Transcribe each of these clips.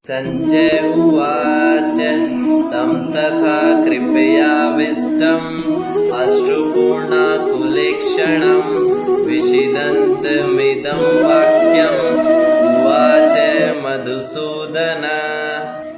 संजय उवाच तं तथा कृपयाविष्टम् अश्रुपूर्णाकुलेक्षणं विषीदन्तमिदं वाक्यम् उवाच मधुसूदन।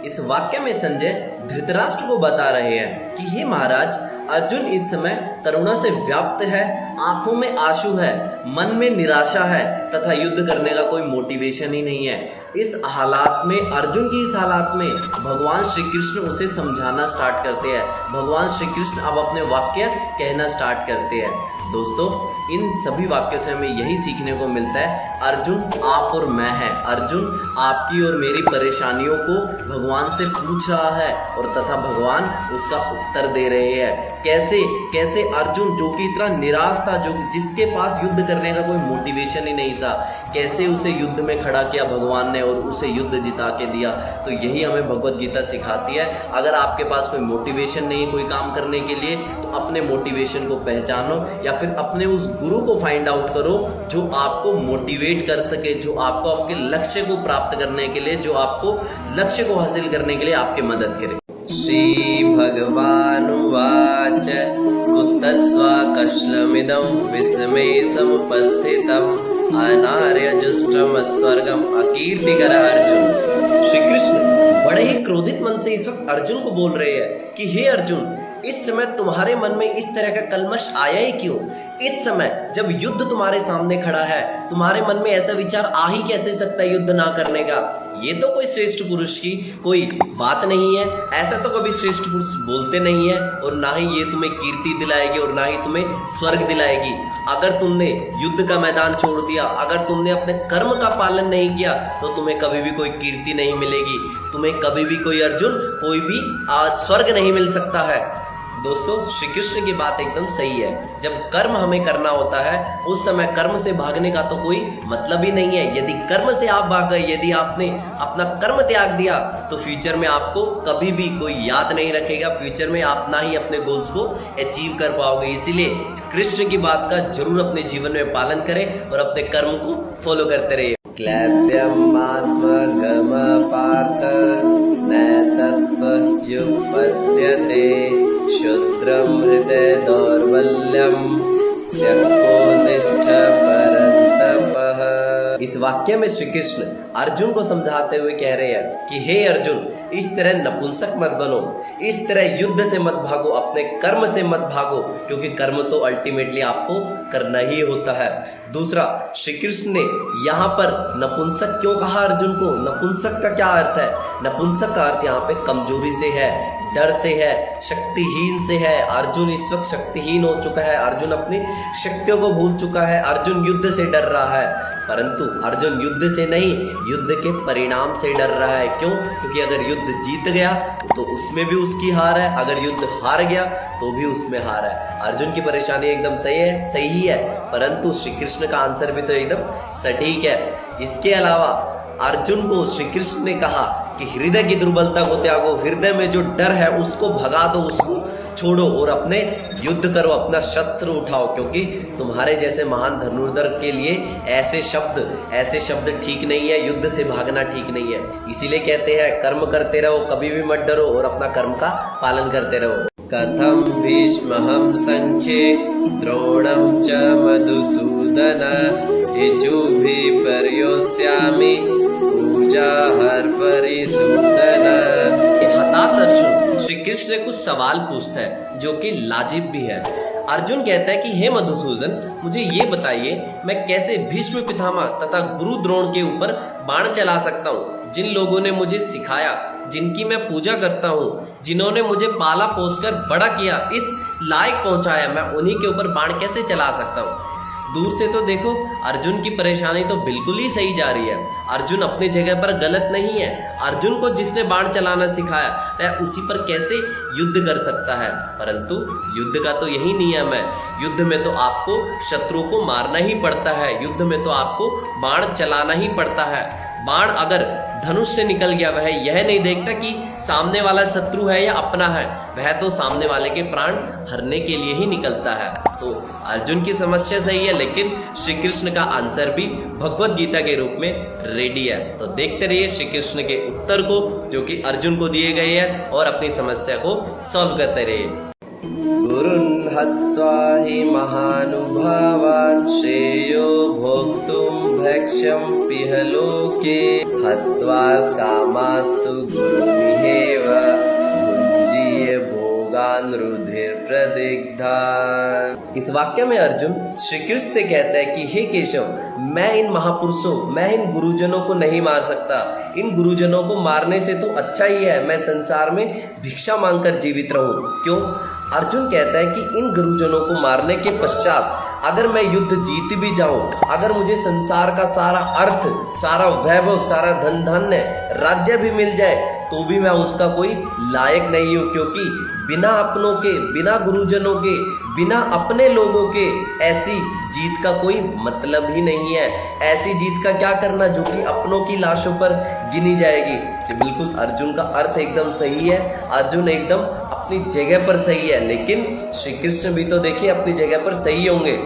इस वाक्य में संजय धृतराष्ट्र को बता रहे हैं कि हे महाराज, अर्जुन इस समय करुणा से व्याप्त है, आंखों में आंसू है, मन में निराशा है तथा युद्ध करने का कोई मोटिवेशन ही नहीं है। इस हालात में, अर्जुन की इस हालात में भगवान श्री कृष्ण उसे समझाना स्टार्ट करते हैं। भगवान श्री कृष्ण अब अपने वाक्य कहना स्टार्ट करते हैं। दोस्तों, इन सभी वाक्यों से हमें यही सीखने को मिलता है, अर्जुन आप और मैं है। अर्जुन आपकी और मेरी परेशानियों को भगवान से पूछ रहा है और तथा भगवान उसका उत्तर दे रहे हैं। कैसे अर्जुन जो कि इतना निराश था, जो जिसके पास युद्ध करने का कोई मोटिवेशन ही नहीं था, कैसे उसे युद्ध में खड़ा किया भगवान ने और उसे युद्ध जिता के दिया। तो यही हमें भगवत गीता सिखाती है। अगर आपके पास कोई मोटिवेशन नहीं है कोई काम करने के लिए, तो अपने मोटिवेशन को पहचानो या फिर अपने उस गुरु को फाइंड आउट करो जो आपको मोटिवेट कर सके, जो आपको आपके लक्ष्य को प्राप्त करने के लिए, जो आपको लक्ष्य को हासिल करने के लिए आपकी मदद करे। श्री भगवानुवाच कुतस्त्वाकश्मलमिदं विस्मे समुपस्थितम् अनार्यजुष्टम स्वर्गम अकीर्तिकर अर्जुन। श्री कृष्ण बड़े ही क्रोधित मन से इस वक्त अर्जुन को बोल रहे हैं कि हे अर्जुन, इस समय तुम्हारे मन में इस तरह का कल्मश आया ही क्यों? इस समय जब युद्ध तुम्हारे सामने खड़ा है, तुम्हारे मन में ऐसा विचार आ ही कैसे सकता है युद्ध ना करने का? ये तो कोई श्रेष्ठ पुरुष की कोई बात नहीं है। ऐसा तो कभी श्रेष्ठ पुरुष बोलते नहीं है और ना ही ये तुम्हें कीर्ति दिलाएगी और ना ही तुम्हें स्वर्ग दिलाएगी। अगर तुमने युद्ध का मैदान छोड़ दिया, अगर तुमने अपने कर्म का पालन नहीं किया, तो तुम्हें कभी भी कोई कीर्ति नहीं मिलेगी, तुम्हें कभी भी कोई अर्जुन, कोई भी स्वर्ग नहीं मिल सकता है। दोस्तों, श्री कृष्ण की बात एकदम सही है। जब कर्म हमें करना होता है, उस समय कर्म से भागने का तो कोई मतलब ही नहीं है। यदि कर्म से आप भाग गए, यदि आपने अपना कर्म त्याग दिया, तो फ्यूचर में आपको कभी भी कोई याद नहीं रखेगा। फ्यूचर में आप ना ही अपने गोल्स को अचीव कर पाओगे। इसीलिए कृष्ण की बात का जरूर अपने जीवन में पालन करें और अपने कर्म को फॉलो करते रहिए। क्लैप्यमास्मगम पार्थ न तत्त्वयुपपद्यते क्षुद्रं हृदय दौर्बल्यं त्यक्तोत्तिष्ठ परन्तपः। इस वाक्य में श्री कृष्ण अर्जुन को समझाते हुए कह रहे हैं कि हे अर्जुन, इस तरह नपुंसक मत बनो, इस तरह युद्ध से मत भागो, अपने कर्म से मत भागो, क्योंकि कर्म तो अल्टीमेटली आपको करना ही होता है। दूसरा, श्री कृष्ण ने यहाँ पर नपुंसक क्यों कहा अर्जुन को? नपुंसक का क्या अर्थ है? नपुंसक का अर्थ यहाँ पे कमजोरी से है, डर से है, शक्तिहीन से है। अर्जुन इस वक्त शक्तिहीन हो चुका है, अर्जुन अपनी शक्तियों को भूल चुका है, अर्जुन युद्ध से डर रहा है। परंतु अर्जुन युद्ध से नहीं, युद्ध के परिणाम से डर रहा है। क्यों? क्योंकि अगर युद्ध जीत गया तो उसमें भी उसकी हार है, अगर युद्ध हार गया तो भी उसमें हार है। अर्जुन की परेशानी एकदम सही ही है, परंतु श्री कृष्ण का आंसर भी तो एकदम सटीक है। इसके अलावा अर्जुन को श्री कृष्ण ने कहा कि हृदय की दुर्बलता को त्यागो, हृदय में जो डर है उसको भगा दो, उसको छोड़ो और अपने युद्ध करो, अपना शस्त्र उठाओ, क्योंकि तुम्हारे जैसे महान धनुर्धर के लिए ऐसे शब्द ठीक नहीं है, युद्ध से भागना ठीक नहीं है। इसीलिए कहते हैं कर्म करते रहो, कभी भी मत डरो और अपना कर्म का पालन करते रहो। कथम भीष्महं संख्ये द्रोणं च मधुसूदन इजुभिः पर्योस्यामि पूजा हर्परिसूदन। हताश अर्जुन श्री कृष्ण से कुछ सवाल पूछता है जो कि लाजिब भी है। अर्जुन कहता है कि हे मधुसूदन, मुझे ये बताइए मैं कैसे भीष्म पितामह तथा गुरु द्रोण के ऊपर बाण चला सकता हूँ? जिन लोगों ने मुझे सिखाया, जिनकी मैं पूजा करता हूँ, जिन्होंने मुझे पाला पोसकर बड़ा किया, इस लायक पहुंचाया, मैं उन्हीं के ऊपर बाण कैसे चला सकता हूँ? दूर से तो देखो अर्जुन की परेशानी तो बिल्कुल ही सही जा रही है। अर्जुन अपनी जगह पर गलत नहीं है। अर्जुन को जिसने बाण चलाना सिखाया वह उसी पर कैसे युद्ध कर सकता है? परंतु युद्ध का तो यही नियम है, युद्ध में तो आपको शत्रु को मारना ही पड़ता है, युद्ध में तो आपको बाण चलाना ही पड़ता है। बाण अगर धनुष से निकल गया, वह यह नहीं देखता कि सामने वाला शत्रु है या अपना है, वह तो सामने वाले के प्राण हरने के लिए ही निकलता है। तो अर्जुन की समस्या सही है, लेकिन श्री कृष्ण का आंसर भी भगवत गीता के रूप में रेडी है। तो देखते रहिए श्री कृष्ण के उत्तर को जो कि अर्जुन को दिए गए हैं और अपनी समस्या को सॉल्व करते रहिए। गुरुन् हत्वा हि महानुभावान् श्रेयो भोक्तुं भैक्ष्यं पिह लोके हत्वा कामास्तु गुरुमिहेव भुञ्जीय भोगान् रुधिर प्रदिग्धान्। इस वाक्य में अर्जुन श्री कृष्ण से कहता है कि हे केशव, मैं इन महापुरुषों, मैं इन गुरुजनों को नहीं मार सकता। इन गुरुजनों को मारने से तो अच्छा ही है मैं संसार में भिक्षा मांगकर जीवित रहूं। क्यों? अर्जुन कहता है कि इन गुरुजनों को मारने के पश्चात अगर मैं युद्ध जीत भी जाऊं, अगर मुझे संसार का सारा अर्थ, सारा वैभव, सारा धन धान्य, राज्य भी मिल जाए, तो भी मैं उसका कोई लायक नहीं हूं, क्योंकि बिना अपनों के, बिना गुरुजनों के, बिना अपने लोगों के ऐसी जीत का कोई मतलब ही नहीं है। ऐसी जीत का क्या करना जो कि अपनों की लाशों पर गिनी जाएगी। बिल्कुल अर्जुन का अर्थ एकदम सही है, अर्जुन एकदम अपनी जगह पर सही है, लेकिन श्री कृष्ण भी तो देखिए अपनी जगह पर सही होंगे।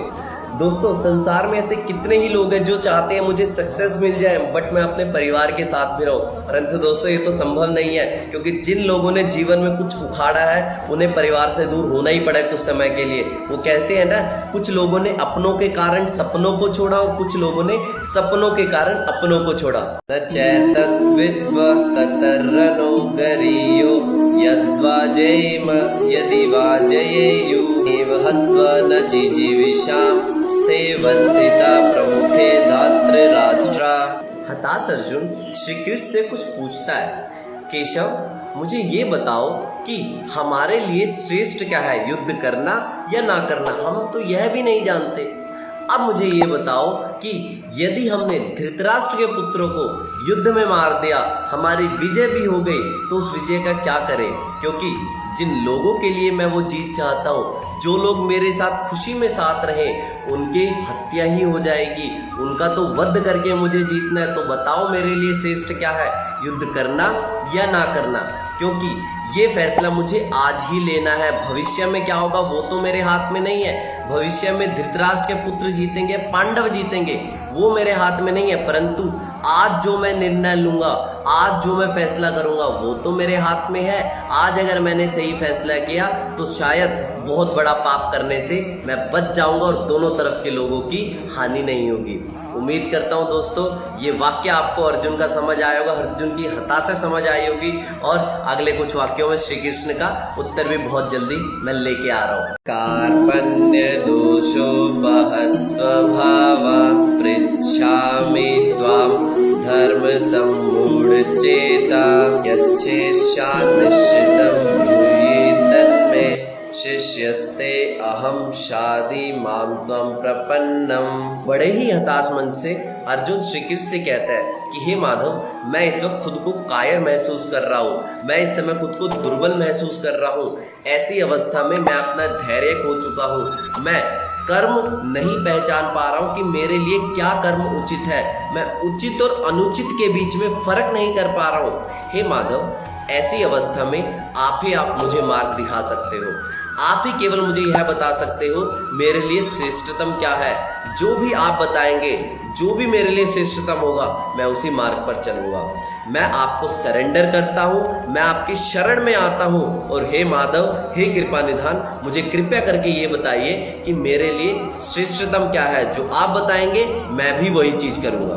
दोस्तों, संसार में ऐसे कितने ही लोग हैं जो चाहते हैं मुझे सक्सेस मिल जाए बट मैं अपने परिवार के साथ भी रहूं, परंतु दोस्तों ये तो संभव नहीं है, क्योंकि जिन लोगों ने जीवन में कुछ उखाड़ा है उन्हें परिवार से दूर होना ही पड़ा है कुछ समय के लिए। वो कहते हैं ना, कुछ लोगों ने अपनों के कारण सपनों को छोड़ा और कुछ लोगों ने सपनों के कारण अपनों को छोड़ा। न चैतद्विद्व कतर्रनो गरीयो यद्वाजेम यदि वाजयेयु एव हत्वा न जिजीविषाम स्थिता प्रमुखे धात्र राष्ट्रा। हताश अर्जुन श्री कृष्ण से कुछ पूछता है, केशव मुझे ये बताओ कि हमारे लिए श्रेष्ठ क्या है, युद्ध करना या ना करना? हम तो यह भी नहीं जानते। अब मुझे ये बताओ कि यदि हमने धृतराष्ट्र के पुत्रों को युद्ध में मार दिया, हमारी विजय भी हो गई, तो उस विजय का क्या करें? क्योंकि जिन लोगों के लिए मैं वो जीत चाहता हूँ, जो लोग मेरे साथ खुशी में साथ रहे, उनकी हत्या ही हो जाएगी, उनका तो वध करके मुझे जीतना है। तो बताओ मेरे लिए श्रेष्ठ क्या है, युद्ध करना या ना करना? क्योंकि ये फैसला मुझे आज ही लेना है। भविष्य में क्या होगा वो तो मेरे हाथ में नहीं है। भविष्य में धृतराष्ट्र के पुत्र जीतेंगे, पांडव जीतेंगे, वो मेरे हाथ में नहीं है, परंतु आज जो मैं निर्णय लूंगा, आज जो मैं फैसला करूंगा वो तो मेरे हाथ में है। आज अगर मैंने सही फैसला किया तो शायद बहुत बड़ा पाप करने से मैं बच जाऊंगा और दोनों तरफ के लोगों की हानि नहीं होगी। उम्मीद करता हूं दोस्तों ये वाक्य आपको अर्जुन का समझ आया होगा, अर्जुन की हताशा समझ आई होगी, और अगले कुछ वाक्यों में श्री कृष्ण का उत्तर भी बहुत जल्दी मैं लेके आ रहा हूँ। कार्पण्य दोषो बहस्वभावा पृच्छामि त्वां धर्म सम्मूढ़ चेता यश्चेष्यात् निश्चितं ब्रूहि तन्मे शिष्यस्ते अहम शादी माम त्वं प्रपन्नम। बड़े ही हताश मन से अर्जुन श्री कृष्ण से कहता है कि हे माधव, मैं इस वक्त खुद को कायर महसूस कर रहा हूँ, मैं इस समय खुद को दुर्बल महसूस कर रहा हूँ। ऐसी अवस्था में मैं अपना धैर्य खो चुका हूँ, मैं कर्म नहीं पहचान पा रहा हूँ कि मेरे लिए क्या कर्म उचित है, मैं उचित और अनुचित के बीच में फर्क नहीं कर पा रहा हूँ। हे माधव, ऐसी अवस्था में आप मुझे मार्ग दिखा सकते हो, आप ही केवल मुझे यह बता सकते हो मेरे लिए श्रेष्ठतम क्या है। जो भी आप बताएंगे, जो भी मेरे लिए श्रेष्ठतम होगा, मैं उसी मार्ग पर चलूंगा। मैं आपको सरेंडर करता हूँ, मैं आपकी शरण में आता हूँ, और हे माधव, हे कृपा निधान, मुझे कृपया करके ये बताइए कि मेरे लिए श्रेष्ठतम क्या है। जो आप बताएंगे मैं भी वही चीज करूंगा।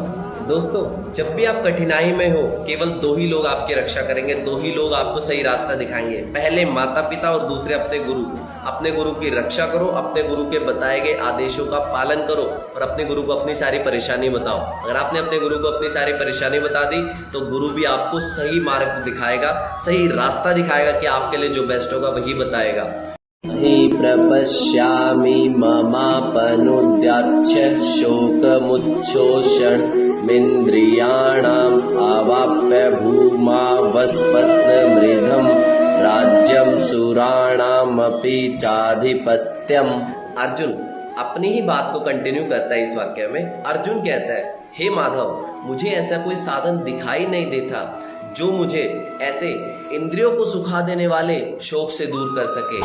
दोस्तों, जब भी आप कठिनाई में हो, केवल दो ही लोग आपकी रक्षा करेंगे, दो ही लोग आपको सही रास्ता दिखाएंगे। पहले माता पिता और दूसरे अपने गुरु। अपने गुरु की रक्षा करो, अपने गुरु के बताए गए आदेशों का पालन करो और अपने गुरु को अपनी सारी परेशानी बताओ। अगर आपने अपने गुरु को अपनी सारी परेशानी बता दी तो गुरु भी आपको सही मार्ग दिखाएगा, सही रास्ता दिखाएगा कि आपके लिए जो बेस्ट होगा वही बताएगा। हि प्रपश्यामि ममापनुद्याच्छ शोकमुच्छोषणमिन्द्रियाणाम् अवाप्य भूमा वस्पत्नमृधं राज्यं सुराणामपि चाधिपत्यम्। अर्जुन अपनी ही बात को कंटिन्यू करता है। इस वाक्य में अर्जुन कहता है हे माधव, मुझे ऐसा कोई साधन दिखाई नहीं देता जो मुझे ऐसे इंद्रियों को सुखा देने वाले शोक से दूर कर सके।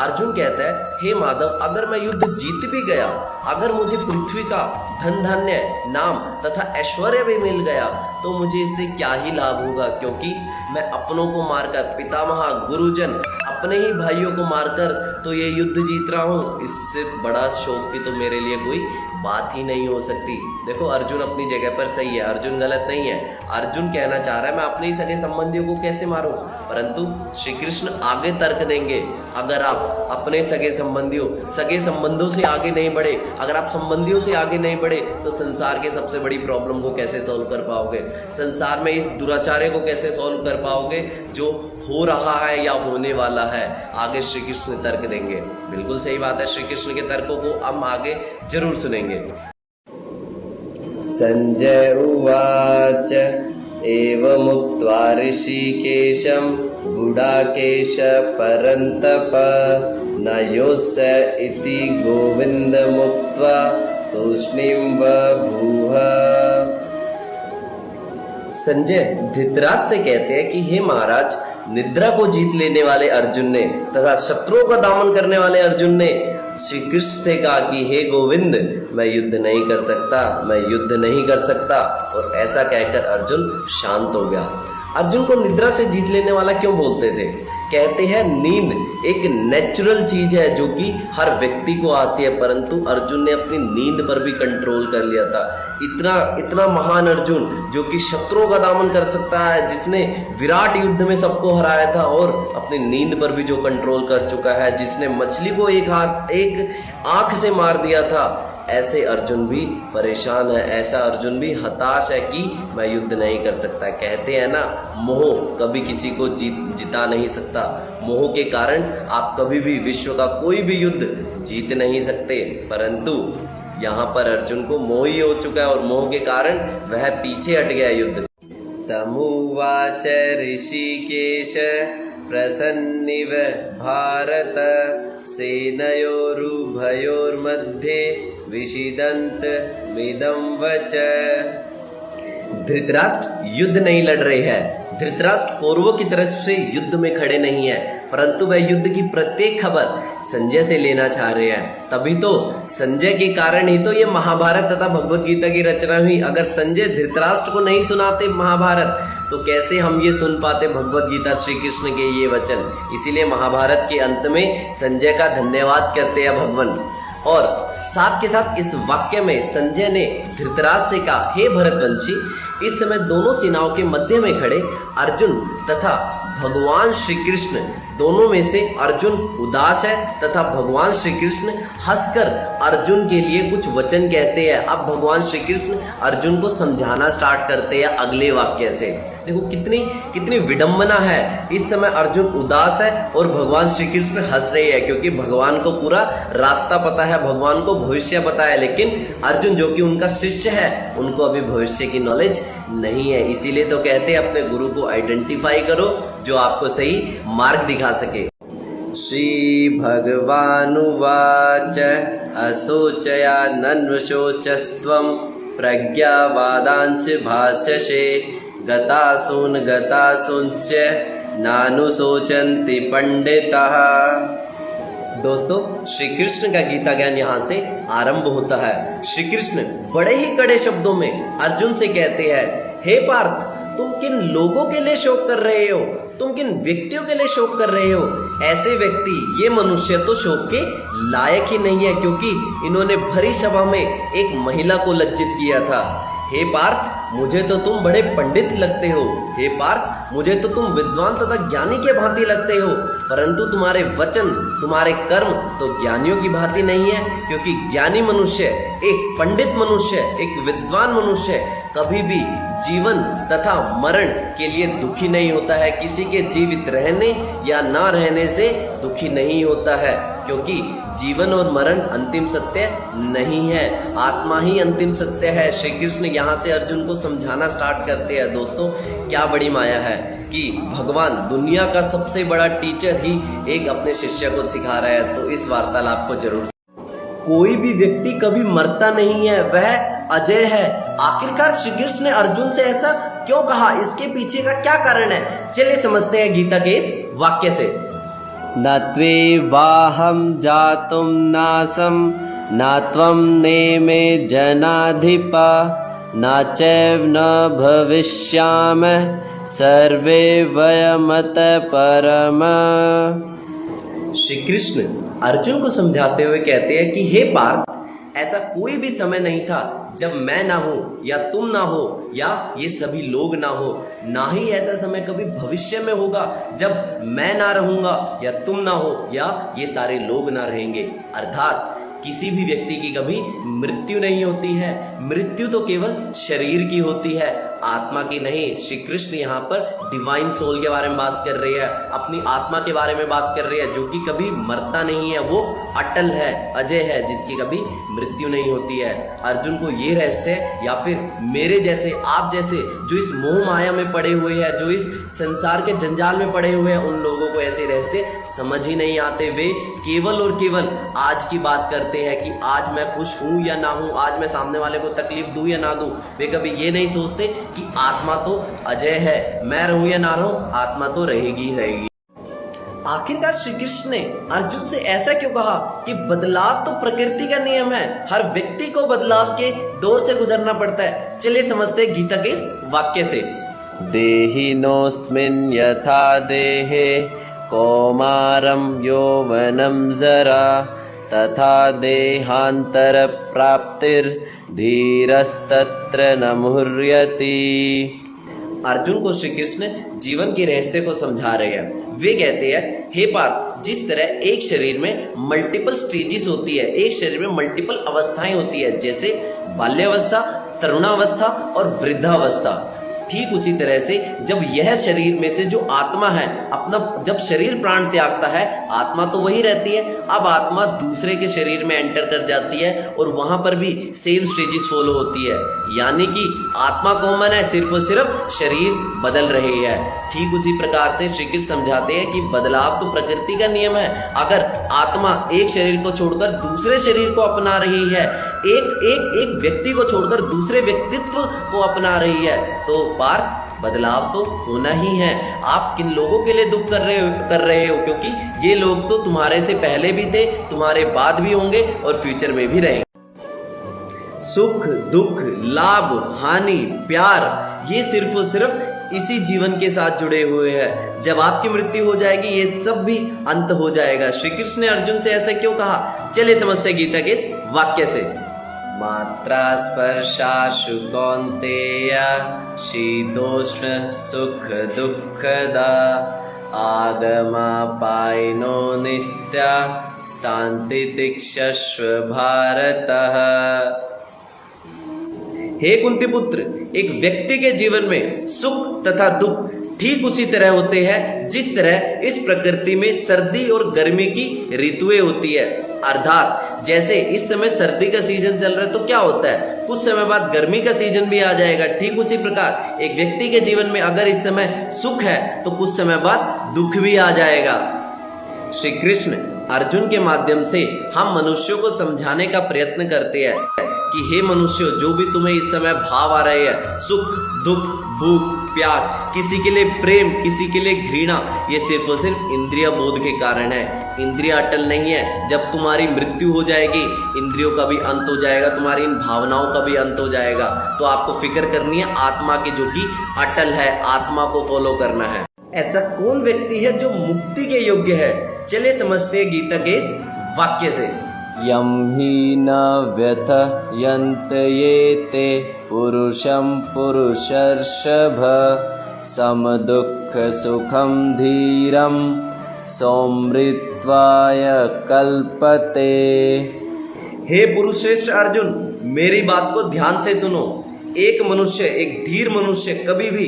अर्जुन कहता है, हे माधव, अगर मैं युद्ध जीत भी गया, अगर मुझे पृथ्वी का धन धान्य, नाम तथा ऐश्वर्य भी मिल गया, तो मुझे इससे क्या ही लाभ होगा, क्योंकि मैं अपनों को मारकर, पितामह, गुरुजन, अपने ही भाइयों को मारकर तो ये युद्ध जीत रहा हूँ। इससे बड़ा शौक की तो मेरे लिए कोई बात ही नहीं हो सकती। देखो, अर्जुन अपनी जगह पर सही है, अर्जुन गलत नहीं है। अर्जुन कहना चाह रहा है मैं अपने ही सगे संबंधियों को कैसे मारूं, परंतु श्री कृष्ण आगे तर्क देंगे। अगर आप अपने सगे संबंधों से आगे नहीं बढ़े, अगर आप संबंधियों से आगे नहीं बढ़े, तो संसार के सबसे बड़ी प्रॉब्लम को कैसे सॉल्व कर पाओगे, संसार में इस दुराचार्य को कैसे सॉल्व कर पाओगे जो हो रहा है या होने वाला है। आगे श्री कृष्ण तर्क देंगे। बिल्कुल सही बात है, श्री कृष्ण के तर्कों को हम आगे जरूर सुनेंगे। संजय उवाच एवमुक्त्वा ऋषिकेशं गुडाकेश परन्तप न योऽस्य इति गोविन्दमुक्त्वा तूष्णीं बभूव। संजय धृतराज से कहते हैं कि हे महाराज, निद्रा को जीत लेने वाले अर्जुन ने तथा शत्रुओं का दमन करने वाले अर्जुन ने श्री कृष्ण से कहा कि हे गोविंद, मैं युद्ध नहीं कर सकता, मैं युद्ध नहीं कर सकता। और ऐसा कहकर अर्जुन शांत हो गया। अर्जुन को निद्रा से जीत लेने वाला क्यों बोलते थे? कहते हैं नींद एक नेचुरल चीज है जो कि हर व्यक्ति को आती है, परंतु अर्जुन ने अपनी नींद पर भी कंट्रोल कर लिया था। इतना महान अर्जुन जो कि शत्रुओं का दमन कर सकता है, जिसने विराट युद्ध में सबको हराया था और अपनी नींद पर भी जो कंट्रोल कर चुका है, जिसने मछली को एक आंख से मार दिया था, ऐसे अर्जुन भी परेशान है, ऐसा अर्जुन भी हताश है कि मैं युद्ध नहीं कर सकता। कहते हैं ना, मोह कभी किसी को जिता नहीं सकता। मोह के कारण आप कभी भी विश्व का कोई भी युद्ध जीत नहीं सकते, परंतु यहाँ पर अर्जुन को मोह ही हो चुका है और मोह के कारण वह पीछे हट गया युद्ध। तमुवाच ऋषिकेश प्रसन्निव भारत सेनयोरुभयोर्मध्ये विषिदन्त मिदं वच। धृतराष्ट्र युद्ध नहीं लड़ रहे हैं। धृतराष्ट्र कौरवों की तरफ से युद्ध में खड़े नहीं है, परंतु वह युद्ध की प्रत्येक खबर संजय से लेना चाह रहे हैं। तभी तो संजय के कारण ही तो ये महाभारत तथा भगवत गीता की रचना हुई। अगर संजय धृतराष्ट्र को नहीं सुनाते महाभारत, तो कैसे हम ये सुन पाते भगवत गीता, श्री कृष्ण के ये वचन। इसीलिए महाभारत के अंत में संजय का धन्यवाद करते हैं भगवान। और साथ के साथ इस वाक्य में संजय ने धृतराज से कहा, हे भरतवंशी, इस समय दोनों सेनाओं के मध्य में खड़े अर्जुन तथा भगवान श्री कृष्ण, दोनों में से अर्जुन उदास है तथा भगवान श्री कृष्ण हंसकर अर्जुन के लिए कुछ वचन कहते हैं। अब भगवान श्री कृष्ण अर्जुन को समझाना स्टार्ट करते हैं अगले वाक्य से। देखो कितनी विडंबना है। इस समय अर्जुन उदास है और भगवान श्री कृष्ण हंस रहे हैं, क्योंकि भगवान को पूरा रास्ता पता है, भगवान को भविष्य पता है, लेकिन अर्जुन जो कि उनका शिष्य है, उनको अभी भविष्य की नॉलेज नहीं है। इसीलिए तो कहते हैं अपने गुरु को आइडेंटिफाई करो जो आपको सही मार्ग दिखा सके। श्री भगवानुवाच अशोचया नन्वशोचस्त्वं प्रज्ञावादांच भाष्यसे गतासूंच नानुशोचन्ति पंडिताः। दोस्तों, श्री कृष्ण का गीता ज्ञान यहाँ से आरंभ होता है। श्री कृष्ण बड़े ही कड़े शब्दों में अर्जुन से कहते हैं, हे पार्थ, तुम किन लोगों के लिए शोक कर रहे हो? तुम किन व्यक्तियों के लिए शोक कर रहे हो? ऐसे व्यक्ति, ये मनुष्य तो शोक के लायक ही नहीं है, क्योंकि इन्होंने भरी सभा में एक महिला को लज्जित किया था। हे पार्थ, मुझे तो तुम बड़े पंडित लगते हो। हे पार्थ, मुझे तो तुम विद्वान तथा ज्ञानी के भांति लगते हो, परंतु तुम्हारे वचन, तुम्हारे कर्म तो ज्ञानियों की भांति नहीं है। क्योंकि ज्ञानी मनुष्य, एक पंडित मनुष्य, एक विद्वान मनुष्य कभी भी जीवन तथा मरण के लिए दुखी नहीं होता है। किसी के जीवित रहने या ना रहने से दुखी नहीं होता है, क्योंकि जीवन और मरण अंतिम सत्य नहीं है, आत्मा ही अंतिम सत्य है। श्री कृष्ण यहाँ से अर्जुन को समझाना स्टार्ट करते हैं। दोस्तों, क्या बड़ी माया है कि भगवान दुनिया का सबसे बड़ा टीचर ही एक अपने शिष्य को सिखा रहा है। तो इस वार्तालाप को जरूर, कोई भी व्यक्ति कभी मरता नहीं है, वह अजय है। आखिरकार श्री कृष्ण ने अर्जुन से ऐसा क्यों कहा, इसके पीछे का क्या कारण है, चलिए समझते हैं गीता के इस वाक्य से। न त्वेवाहं जातुं नासं न त्वं नेमे जनाधिपा न चैव न भविष्यामः सर्वे वयमतः परम। श्री कृष्ण अर्जुन को समझाते हुए कहते हैं कि हे पार्थ, ऐसा कोई भी समय नहीं था जब मैं ना हो या तुम ना हो या ये सभी लोग ना हो, ना ही ऐसा समय कभी भविष्य में होगा जब मैं ना रहूंगा या तुम ना हो या ये सारे लोग ना रहेंगे। अर्थात किसी भी व्यक्ति की कभी मृत्यु नहीं होती है। मृत्यु तो केवल शरीर की होती है, आत्मा की नहीं। श्री कृष्ण यहाँ पर डिवाइन सोल के बारे में बात कर रही है, अपनी आत्मा के बारे में बात कर रही है, जो कि कभी मरता नहीं है, वो अटल है, अजय है, जिसकी कभी मृत्यु नहीं होती है। अर्जुन को ये रहस्य, या फिर मेरे जैसे, आप जैसे जो इस मोह माया में पड़े हुए हैं, जो इस संसार के जंजाल में पड़े हुए हैं, उन लोगों को ऐसे रहस्य समझ ही नहीं आते। वे केवल और केवल आज की बात करते हैं कि आज मैं खुश हूं या ना हूं, आज मैं सामने वाले को तकलीफ दूं या ना दूं। वे कभी ये नहीं सोचते कि आत्मा तो अजय है, मैं रहूं या ना रहूं, आत्मा तो रहेगी ही रहेगी। आखिरकार श्री कृष्ण ने अर्जुन से ऐसा क्यों कहा कि बदलाव तो प्रकृति का नियम है, हर व्यक्ति को बदलाव के दौर से गुजरना पड़ता है। चलिए समझते हैं गीता के इस वाक्य से। देहिनोऽस्मिन् यथा देहे कौमारं यौवनं जरा तथा देहांतर प्राप्तिर्धीरस्तत्र न मुह्यति। अर्जुन को श्री कृष्ण जीवन के रहस्य को समझा रहे हैं। वे कहते हैं, हे पार्थ, जिस तरह एक शरीर में मल्टीपल स्टेजेस होती है, एक शरीर में मल्टीपल अवस्थाएं होती है, जैसे बाल्यावस्था, तरुणावस्था और वृद्धावस्था, ठीक उसी तरह से जब यह शरीर में से जो आत्मा है अपना, जब शरीर प्राण त्यागता है, आत्मा तो वही रहती है, अब आत्मा दूसरे के शरीर में एंटर कर जाती है और वहां पर भी सेम स्टेजेस फॉलो होती है। यानी कि आत्मा कॉमन है, सिर्फ और सिर्फ शरीर बदल रहे हैं। ठीक उसी प्रकार से श्री कृष्ण समझाते हैं कि बदलाव तो प्रकृति का नियम है। अगर आत्मा एक शरीर को छोड़कर दूसरे शरीर को अपना रही है, एक व्यक्ति को छोड़कर दूसरे व्यक्तित्व को अपना रही है, तो पार्थ बदलाव तो होना ही है। आप किन लोगों के लिए दुख कर रहे हो, क्योंकि ये लोग तो तुम्हारे से पहले भी थे, तुम्हारे बाद भी होंगे और फ्यूचर में भी रहेंगे। सुख, दुख, लाभ, हानि, प्यार, ये सिर्फ और सिर्फ इसी जीवन के साथ जुड़े हुए हैं। जब आपकी मृत्यु हो जाएगी, ये सब भी अंत हो जाएगा। श्री कृष्ण ने अर्जुन से ऐसा क्यों कहा, चलिए समझते गीता के इस वाक्य से। मात्रा स्पर्शाशु कौन्तेय शीतोष्ण सुख दुःखदा आगमापायिनो नित्या स्थान्ति तिक्षस्व भारतः। हे कुंती पुत्र, एक व्यक्ति के जीवन में सुख तथा दुख ठीक उसी तरह होते हैं जिस तरह इस प्रकृति में सर्दी और गर्मी की ऋतुएं होती है। अर्थात जैसे इस समय सर्दी का सीजन चल रहा है तो क्या होता है, कुछ समय बाद गर्मी का सीजन भी आ जाएगा। ठीक उसी प्रकार एक व्यक्ति के जीवन में अगर इस समय सुख है तो कुछ समय बाद दुख भी आ जाएगा। श्री कृष्ण अर्जुन के माध्यम से हम मनुष्यों को समझाने का प्रयत्न करते हैं कि हे मनुष्यों, जो भी तुम्हें इस समय भाव आ रहे हैं, सुख, दुख, भूख, प्यार, किसी के लिए प्रेम, किसी के लिए घृणा, ये सिर्फ और सिर्फ इंद्रिय बोध के कारण है। इंद्रिय अटल नहीं है। जब तुम्हारी मृत्यु हो जाएगी, इंद्रियों का भी अंत हो जाएगा, तुम्हारी इन भावनाओं का भी अंत हो जाएगा। तो आपको फिक्र करनी है आत्मा की, जो कि अटल है, आत्मा को फॉलो करना है। ऐसा कौन व्यक्ति है जो मुक्ति के योग्य है, चलिए समझते हैं गीता के इस वाक्य से। यं हि न व्यथयन्त्येते पुरुषं पुरुषर्षभ समदुःख सुखं धीरं सौमृत्वाय कल्पते। हे पुरुषश्रेष्ठ अर्जुन, मेरी बात को ध्यान से सुनो। एक मनुष्य, एक धीर मनुष्य कभी भी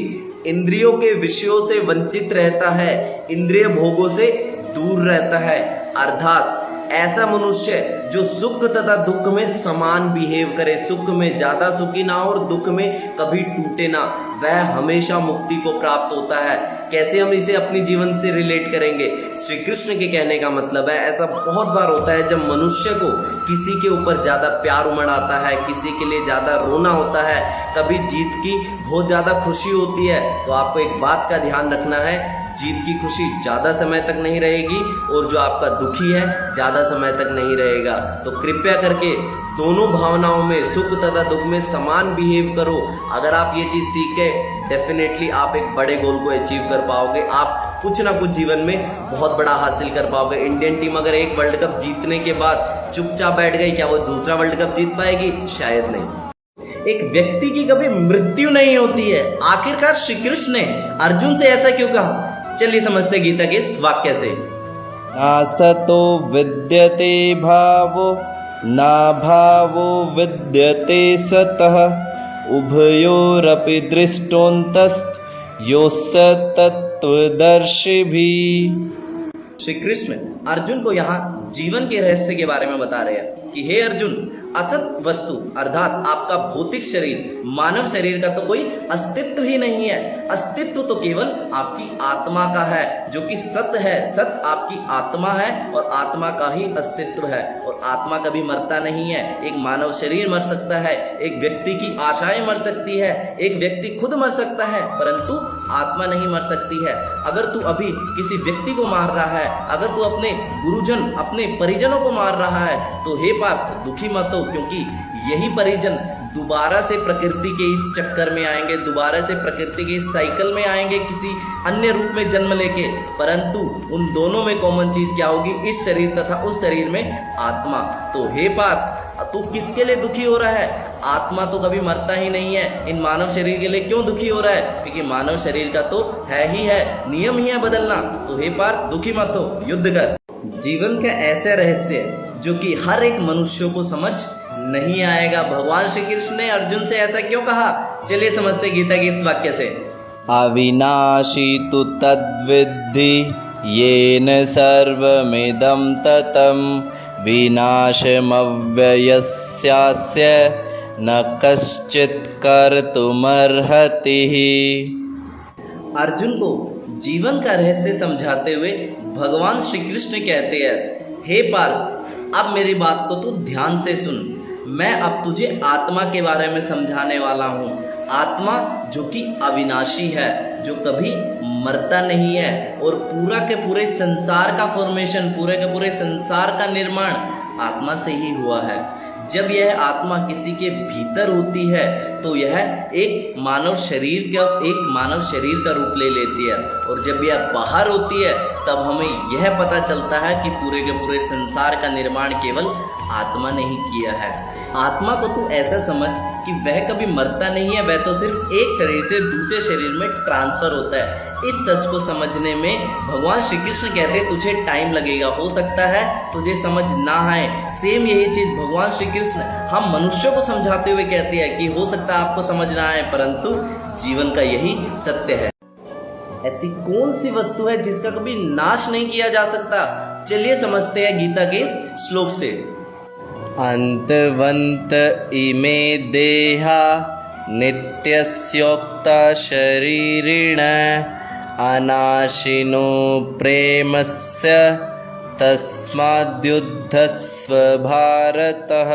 इंद्रियों के विषयों से वंचित रहता है, इंद्रिय भोगों से दूर रहता है। अर्थात ऐसा मनुष्य जो सुख तथा दुख में समान बिहेव करे, सुख में ज्यादा सुखी ना हो और दुख में कभी टूटे ना, वह हमेशा मुक्ति को प्राप्त होता है। कैसे हम इसे अपनी जीवन से रिलेट करेंगे? श्री कृष्ण के कहने का मतलब है, ऐसा बहुत बार होता है जब मनुष्य को किसी के ऊपर ज्यादा प्यार उमड़ आता है, किसी के लिए ज्यादा रोना होता है, कभी जीत की बहुत ज्यादा खुशी होती है, तो आपको एक बात का ध्यान रखना है, जीत की खुशी ज्यादा समय तक नहीं रहेगी और जो आपका दुखी है ज्यादा समय तक नहीं रहेगा। तो कृपया करके दोनों भावनाओं में, सुख तथा दुख में समान बिहेव करो। अगर आप ये चीज सीख गए, डेफिनेटली आप एक बड़े गोल को अचीव कर पाओगे, आप कुछ ना कुछ जीवन में बहुत बड़ा हासिल कर पाओगे। इंडियन टीम अगर एक वर्ल्ड कप जीतने के बाद चुपचाप बैठ गई, क्या वो दूसरा वर्ल्ड कप जीत पाएगी? शायद नहीं। एक व्यक्ति की कभी मृत्यु नहीं होती है। आखिरकार श्री कृष्ण ने अर्जुन से ऐसा क्यों कहा? चलिए समझते गीता के इस वाक्य से। नासतो विद्यते भावो ना भावो विद्यते सतः उभयोरपि दृष्टोन्तस्त योऽस्य तत्त्वदर्शिभिः। श्री कृष्ण अर्जुन को यहाँ जीवन के रहस्य के बारे में बता रहे हैं कि हे अर्जुन, अचत वस्तु अर्थात आपका भौतिक शरीर, मानव शरीर का तो कोई अस्तित्व ही नहीं है। अस्तित्व तो केवल आपकी आत्मा का है, जो कि सत्य है। सत्य आपकी आत्मा है और आत्मा का ही अस्तित्व है, और आत्मा कभी मरता नहीं है। एक मानव शरीर मर सकता है, एक व्यक्ति की आशाएं मर सकती है, एक व्यक्ति खुद मर सकता है, परंतु आत्मा नहीं मर सकती है। अगर तू अभी किसी व्यक्ति को मार रहा है, अगर तू अपने गुरुजन, अपने परिजनों को मार रहा है, तो हे पार्थ दुखी मत हो, क्योंकि यही परिजन दोबारा से प्रकृति के इस चक्कर में आएंगे, दोबारा से प्रकृति के इस साइकिल में आएंगे किसी अन्य रूप में जन्म लेके, परंतु उन दोनों में कॉमन चीज क्या होगी? इस शरीर तथा उस शरीर में आत्मा। तो हे पार्थ, तू किसके लिए दुखी हो रहा है? आत्मा तो कभी मरता ही नहीं है। इन मानव शरीर के लिए क्यों दुखी हो रहा है? क्योंकि मानव शरीर का तो है ही है, नियम ही है बदलना। तो हे पार्थ दुखी मत हो, युद्ध कर। जीवन का ऐसा रहस्य जो कि हर एक मनुष्य को समझ नहीं आएगा। भगवान श्री कृष्ण ने अर्जुन से ऐसा क्यों कहा? चलिए समझते गीता के इस वाक्य से। अविनाशी तु तद्विद्धि येन सर्वमिदं ततं विनाशमव्ययस्यास्य न कश्चित् कर्तुमर्हति। अर्जुन को जीवन का रहस्य समझाते हुए भगवान श्री कृष्ण कहते हैं, हे पार्थ, अब मेरी बात को तू ध्यान से सुन। मैं अब तुझे आत्मा के बारे में समझाने वाला हूँ। आत्मा जो कि अविनाशी है, जो कभी मरता नहीं है, और पूरा के पूरे संसार का फॉर्मेशन, पूरे के पूरे संसार का निर्माण आत्मा से ही हुआ है। जब यह आत्मा किसी के भीतर होती है तो यह एक मानव शरीर का रूप ले लेती है, और जब यह बाहर होती है तब हमें यह पता चलता है कि पूरे के पूरे संसार का निर्माण केवल आत्मा ने ही किया है। आत्मा को तू ऐसा समझ कि वह कभी मरता नहीं है, वह तो सिर्फ एक शरीर से दूसरे शरीर में ट्रांसफर होता है। इस सच को समझने में भगवान श्री कृष्ण कहते हैं तुझे टाइम लगेगा, हो सकता है तुझे समझ ना आए। सेम यही चीज भगवान श्री कृष्ण हम मनुष्यों को समझाते हुए कहते हैं कि हो सकता है आपको समझ ना आए, परंतु जीवन का यही सत्य है। ऐसी कौन सी वस्तु है जिसका कभी नाश नहीं किया जा सकता? चलिए समझते हैं गीता के इस श्लोक से। अंतवंत इमे देहा नित्यस्योक्ता शरीरिण अनाशिनो प्रेमस्य तस्माद्युद्धस्व भारतः।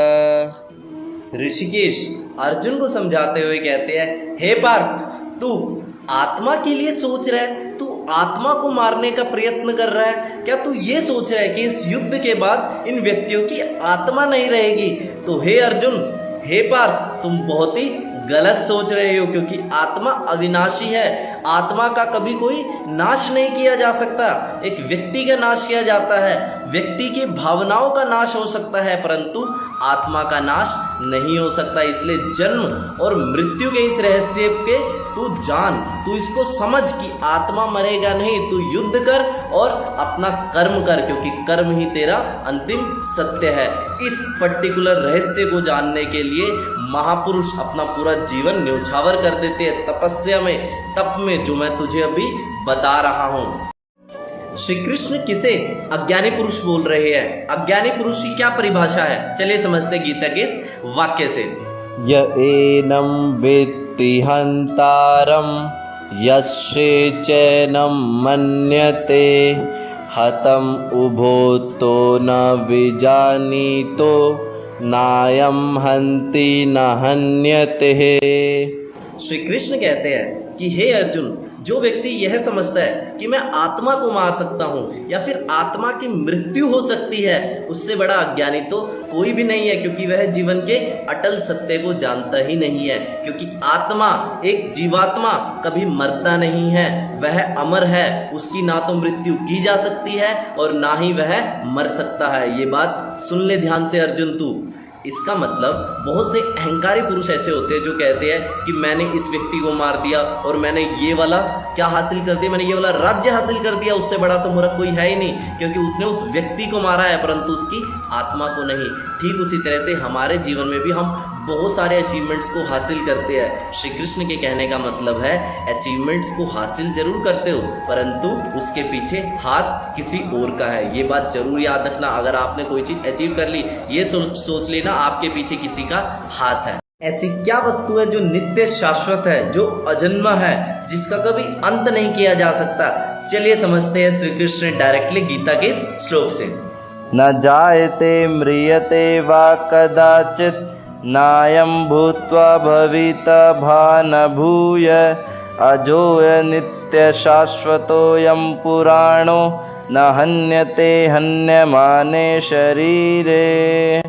ऋषिकेश अर्जुन को समझाते हुए कहते हैं, हे पार्थ, तू आत्मा के लिए सोच रहा है, तू आत्मा को मारने का प्रयत्न कर रहा है। क्या तू ये सोच रहा है कि इस युद्ध के बाद इन व्यक्तियों की आत्मा नहीं रहेगी? तो हे अर्जुन, हे पार्थ, तुम बहुत ही गलत सोच रहे हो, क्योंकि आत्मा अविनाशी है। आत्मा का कभी कोई नाश नहीं किया जा सकता। एक व्यक्ति का नाश किया जाता है, व्यक्ति की भावनाओं का नाश हो सकता है, परंतु आत्मा का नाश नहीं हो सकता। इसलिए जन्म और मृत्यु के इस रहस्य के तू जान, तू इसको समझ कि आत्मा मरेगा नहीं। तू युद्ध कर और अपना कर्म कर, क्योंकि कर्म ही तेरा अंतिम सत्य है। इस पर्टिकुलर रहस्य को जानने के लिए महापुरुष अपना पूरा जीवन न्यौछावर कर देते हैं तपस्या में, तप में, जो मैं तुझे अभी बता रहा हूँ। श्री कृष्ण किसे अज्ञानी पुरुष बोल रहे हैं? अज्ञानी पुरुष की क्या परिभाषा है? चलिए समझते गीता के इस वाक्य से। य एनं वेत्ति हन्तारं यश्चैनं मन्यते हतम् उभोतो न विजानीतो नायं हन्ति न हन्यते। श्री कृष्ण कहते हैं कि हे अर्जुन, जो व्यक्ति यह समझता है कि मैं आत्मा को मार सकता हूँ या फिर आत्मा की मृत्यु हो सकती है, उससे बड़ा अज्ञानी तो कोई भी नहीं है, क्योंकि वह जीवन के अटल सत्य को जानता ही नहीं है। क्योंकि आत्मा, एक जीवात्मा कभी मरता नहीं है, वह अमर है, उसकी ना तो मृत्यु की जा सकती है और ना ही वह मर सकता है। ये बात सुन ले ध्यान से अर्जुन तू। इसका मतलब बहुत से अहंकारी पुरुष ऐसे होते हैं जो कहते हैं कि मैंने इस व्यक्ति को मार दिया और मैंने ये वाला क्या हासिल कर दिया, मैंने ये वाला राज्य हासिल कर दिया, उससे बड़ा तो मेरा कोई है ही नहीं, क्योंकि उसने उस व्यक्ति को मारा है परंतु उसकी आत्मा को नहीं। ठीक उसी तरह से हमारे जीवन में भी हम बहुत सारे अचीवमेंट्स को हासिल करते हैं। श्री कृष्ण के कहने का मतलब है अचीवमेंट्स को हासिल जरूर करते हो परंतु उसके पीछे हाथ किसी और का है। ये बात जरूर याद रखना। अगर आपने कोई चीज अचीव कर ली, ये सोच लेना आपके पीछे किसी का हाथ है। ऐसी क्या वस्तु है जो नित्य शाश्वत है, जो अजन्मा है, जिसका कभी अंत नहीं किया जा सकता? चलिए समझते हैं श्री कृष्ण डायरेक्टली गीता के इस श्लोक से। न जायते म्रियते वा कदाचित् नायं भूत्वा भविता भा न भूय अजोय नित्य शाश्वतोऽयं पुराणो न हन्यते हन्यमाने शरीरे।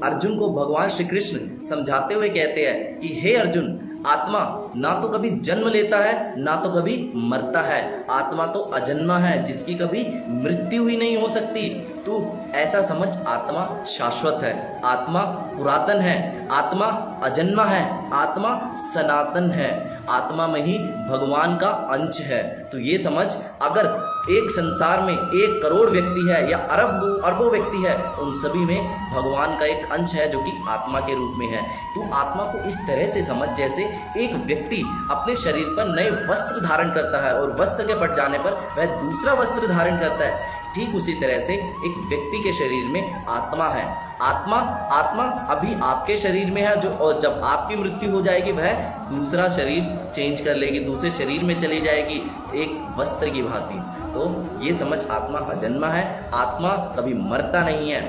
अर्जुन को भगवान श्री कृष्ण समझाते हुए कहते हैं कि हे अर्जुन, आत्मा ना तो कभी जन्म लेता है ना तो कभी मरता है। आत्मा तो अजन्मा है, जिसकी कभी मृत्यु ही नहीं हो सकती। तू ऐसा समझ, आत्मा शाश्वत है, आत्मा पुरातन है, आत्मा अजन्मा है, आत्मा सनातन है, आत्मा में ही भगवान का अंश है। तो ये समझ, अगर एक संसार में 1 करोड़ व्यक्ति है या अरबों व्यक्ति है, उन सभी में भगवान का एक अंश है जो कि आत्मा के रूप में है। तू आत्मा को इस तरह से समझ जैसे एक व्यक्ति अपने शरीर पर नए वस्त्र धारण करता है और वस्त्र के फट जाने पर वह दूसरा वस्त्र धारण करता है। ठीक उसी तरह से एक व्यक्ति के शरीर में आत्मा है। आत्मा अभी आपके शरीर में है, जो और जब आपकी मृत्यु हो जाएगी वह दूसरा शरीर चेंज कर लेगी, दूसरे शरीर में चली जाएगी एक वस्त्र की भांति। तो ये समझ, आत्मा अजन्मा है, आत्मा कभी मरता नहीं है।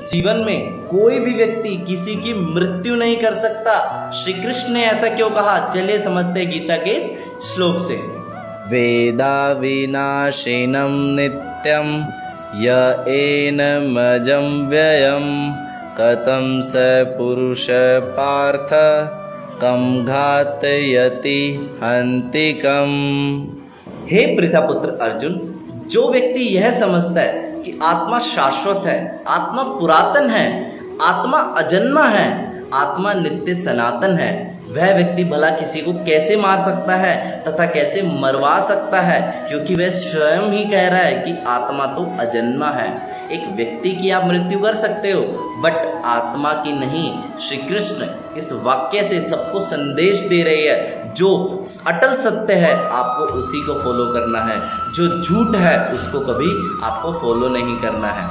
जीवन में कोई भी व्यक्ति किसी की मृत्यु नहीं कर सकता। श्री कृष्ण ने ऐसा क्यों कहा? चलिए समझते हैं गीता के इस श्लोक से। वेदा विनाशिनं नित्यं य एनमजं व्ययं कथं स पुरुष पार्थ कं घातयति हन्तिकम्। हे प्रजापुत्र अर्जुन, जो व्यक्ति यह समझता है कि आत्मा शाश्वत है, आत्मा पुरातन है, आत्मा अजन्मा है, आत्मा नित्य सनातन है, वह व्यक्ति भला किसी को कैसे मार सकता है तथा कैसे मरवा सकता है? क्योंकि वह स्वयं ही कह रहा है कि आत्मा तो अजन्मा है। एक व्यक्ति की आप मृत्यु कर सकते हो बट आत्मा की नहीं। श्री कृष्ण इस वाक्य से सबको संदेश दे रही है, जो अटल सत्य है आपको उसी को फॉलो करना है, जो झूठ है उसको कभी आपको फॉलो नहीं करना है।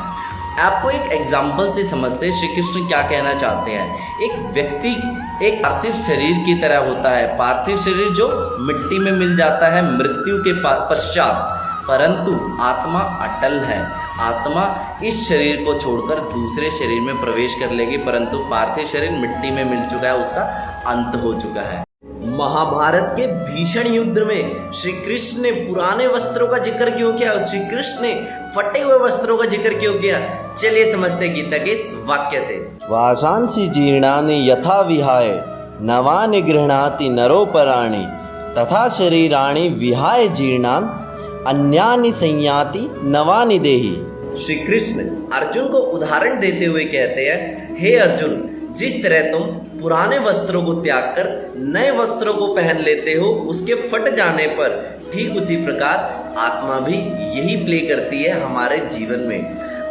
आपको एक एग्जाम्पल से समझते श्री कृष्ण क्या कहना चाहते हैं। एक व्यक्ति एक पार्थिव शरीर की तरह होता है, पार्थिव शरीर जो मिट्टी में मिल जाता है मृत्यु के पश्चात, परंतु आत्मा अटल है। आत्मा इस शरीर को छोड़कर दूसरे शरीर में प्रवेश कर लेगी, परंतु पार्थिव शरीर मिट्टी में मिल चुका है, उसका अंत हो चुका है। महाभारत के भीषण युद्ध में श्री कृष्ण ने पुराने वस्त्रों का जिक्र क्यों किया? श्री कृष्ण ने फटे हुए वस्त्रों का जिक्र क्यों किया? चलिए समझते गीता के इस वाक्य से। वासांसि जीर्णानि यथा विहाय नवानि गृह्णाति नरोपराणि तथा शरीराणि विहाय जीर्णान् अन्यानि संयाति नवानि देहि। श्री कृष्ण अर्जुन को उदाहरण देते हुए कहते हैं, हे अर्जुन, जिस तरह तुम पुराने वस्त्रों को त्याग कर नए वस्त्रों को पहन लेते हो उसके फट जाने पर, ठीक उसी प्रकार आत्मा भी यही प्ले करती है हमारे जीवन में।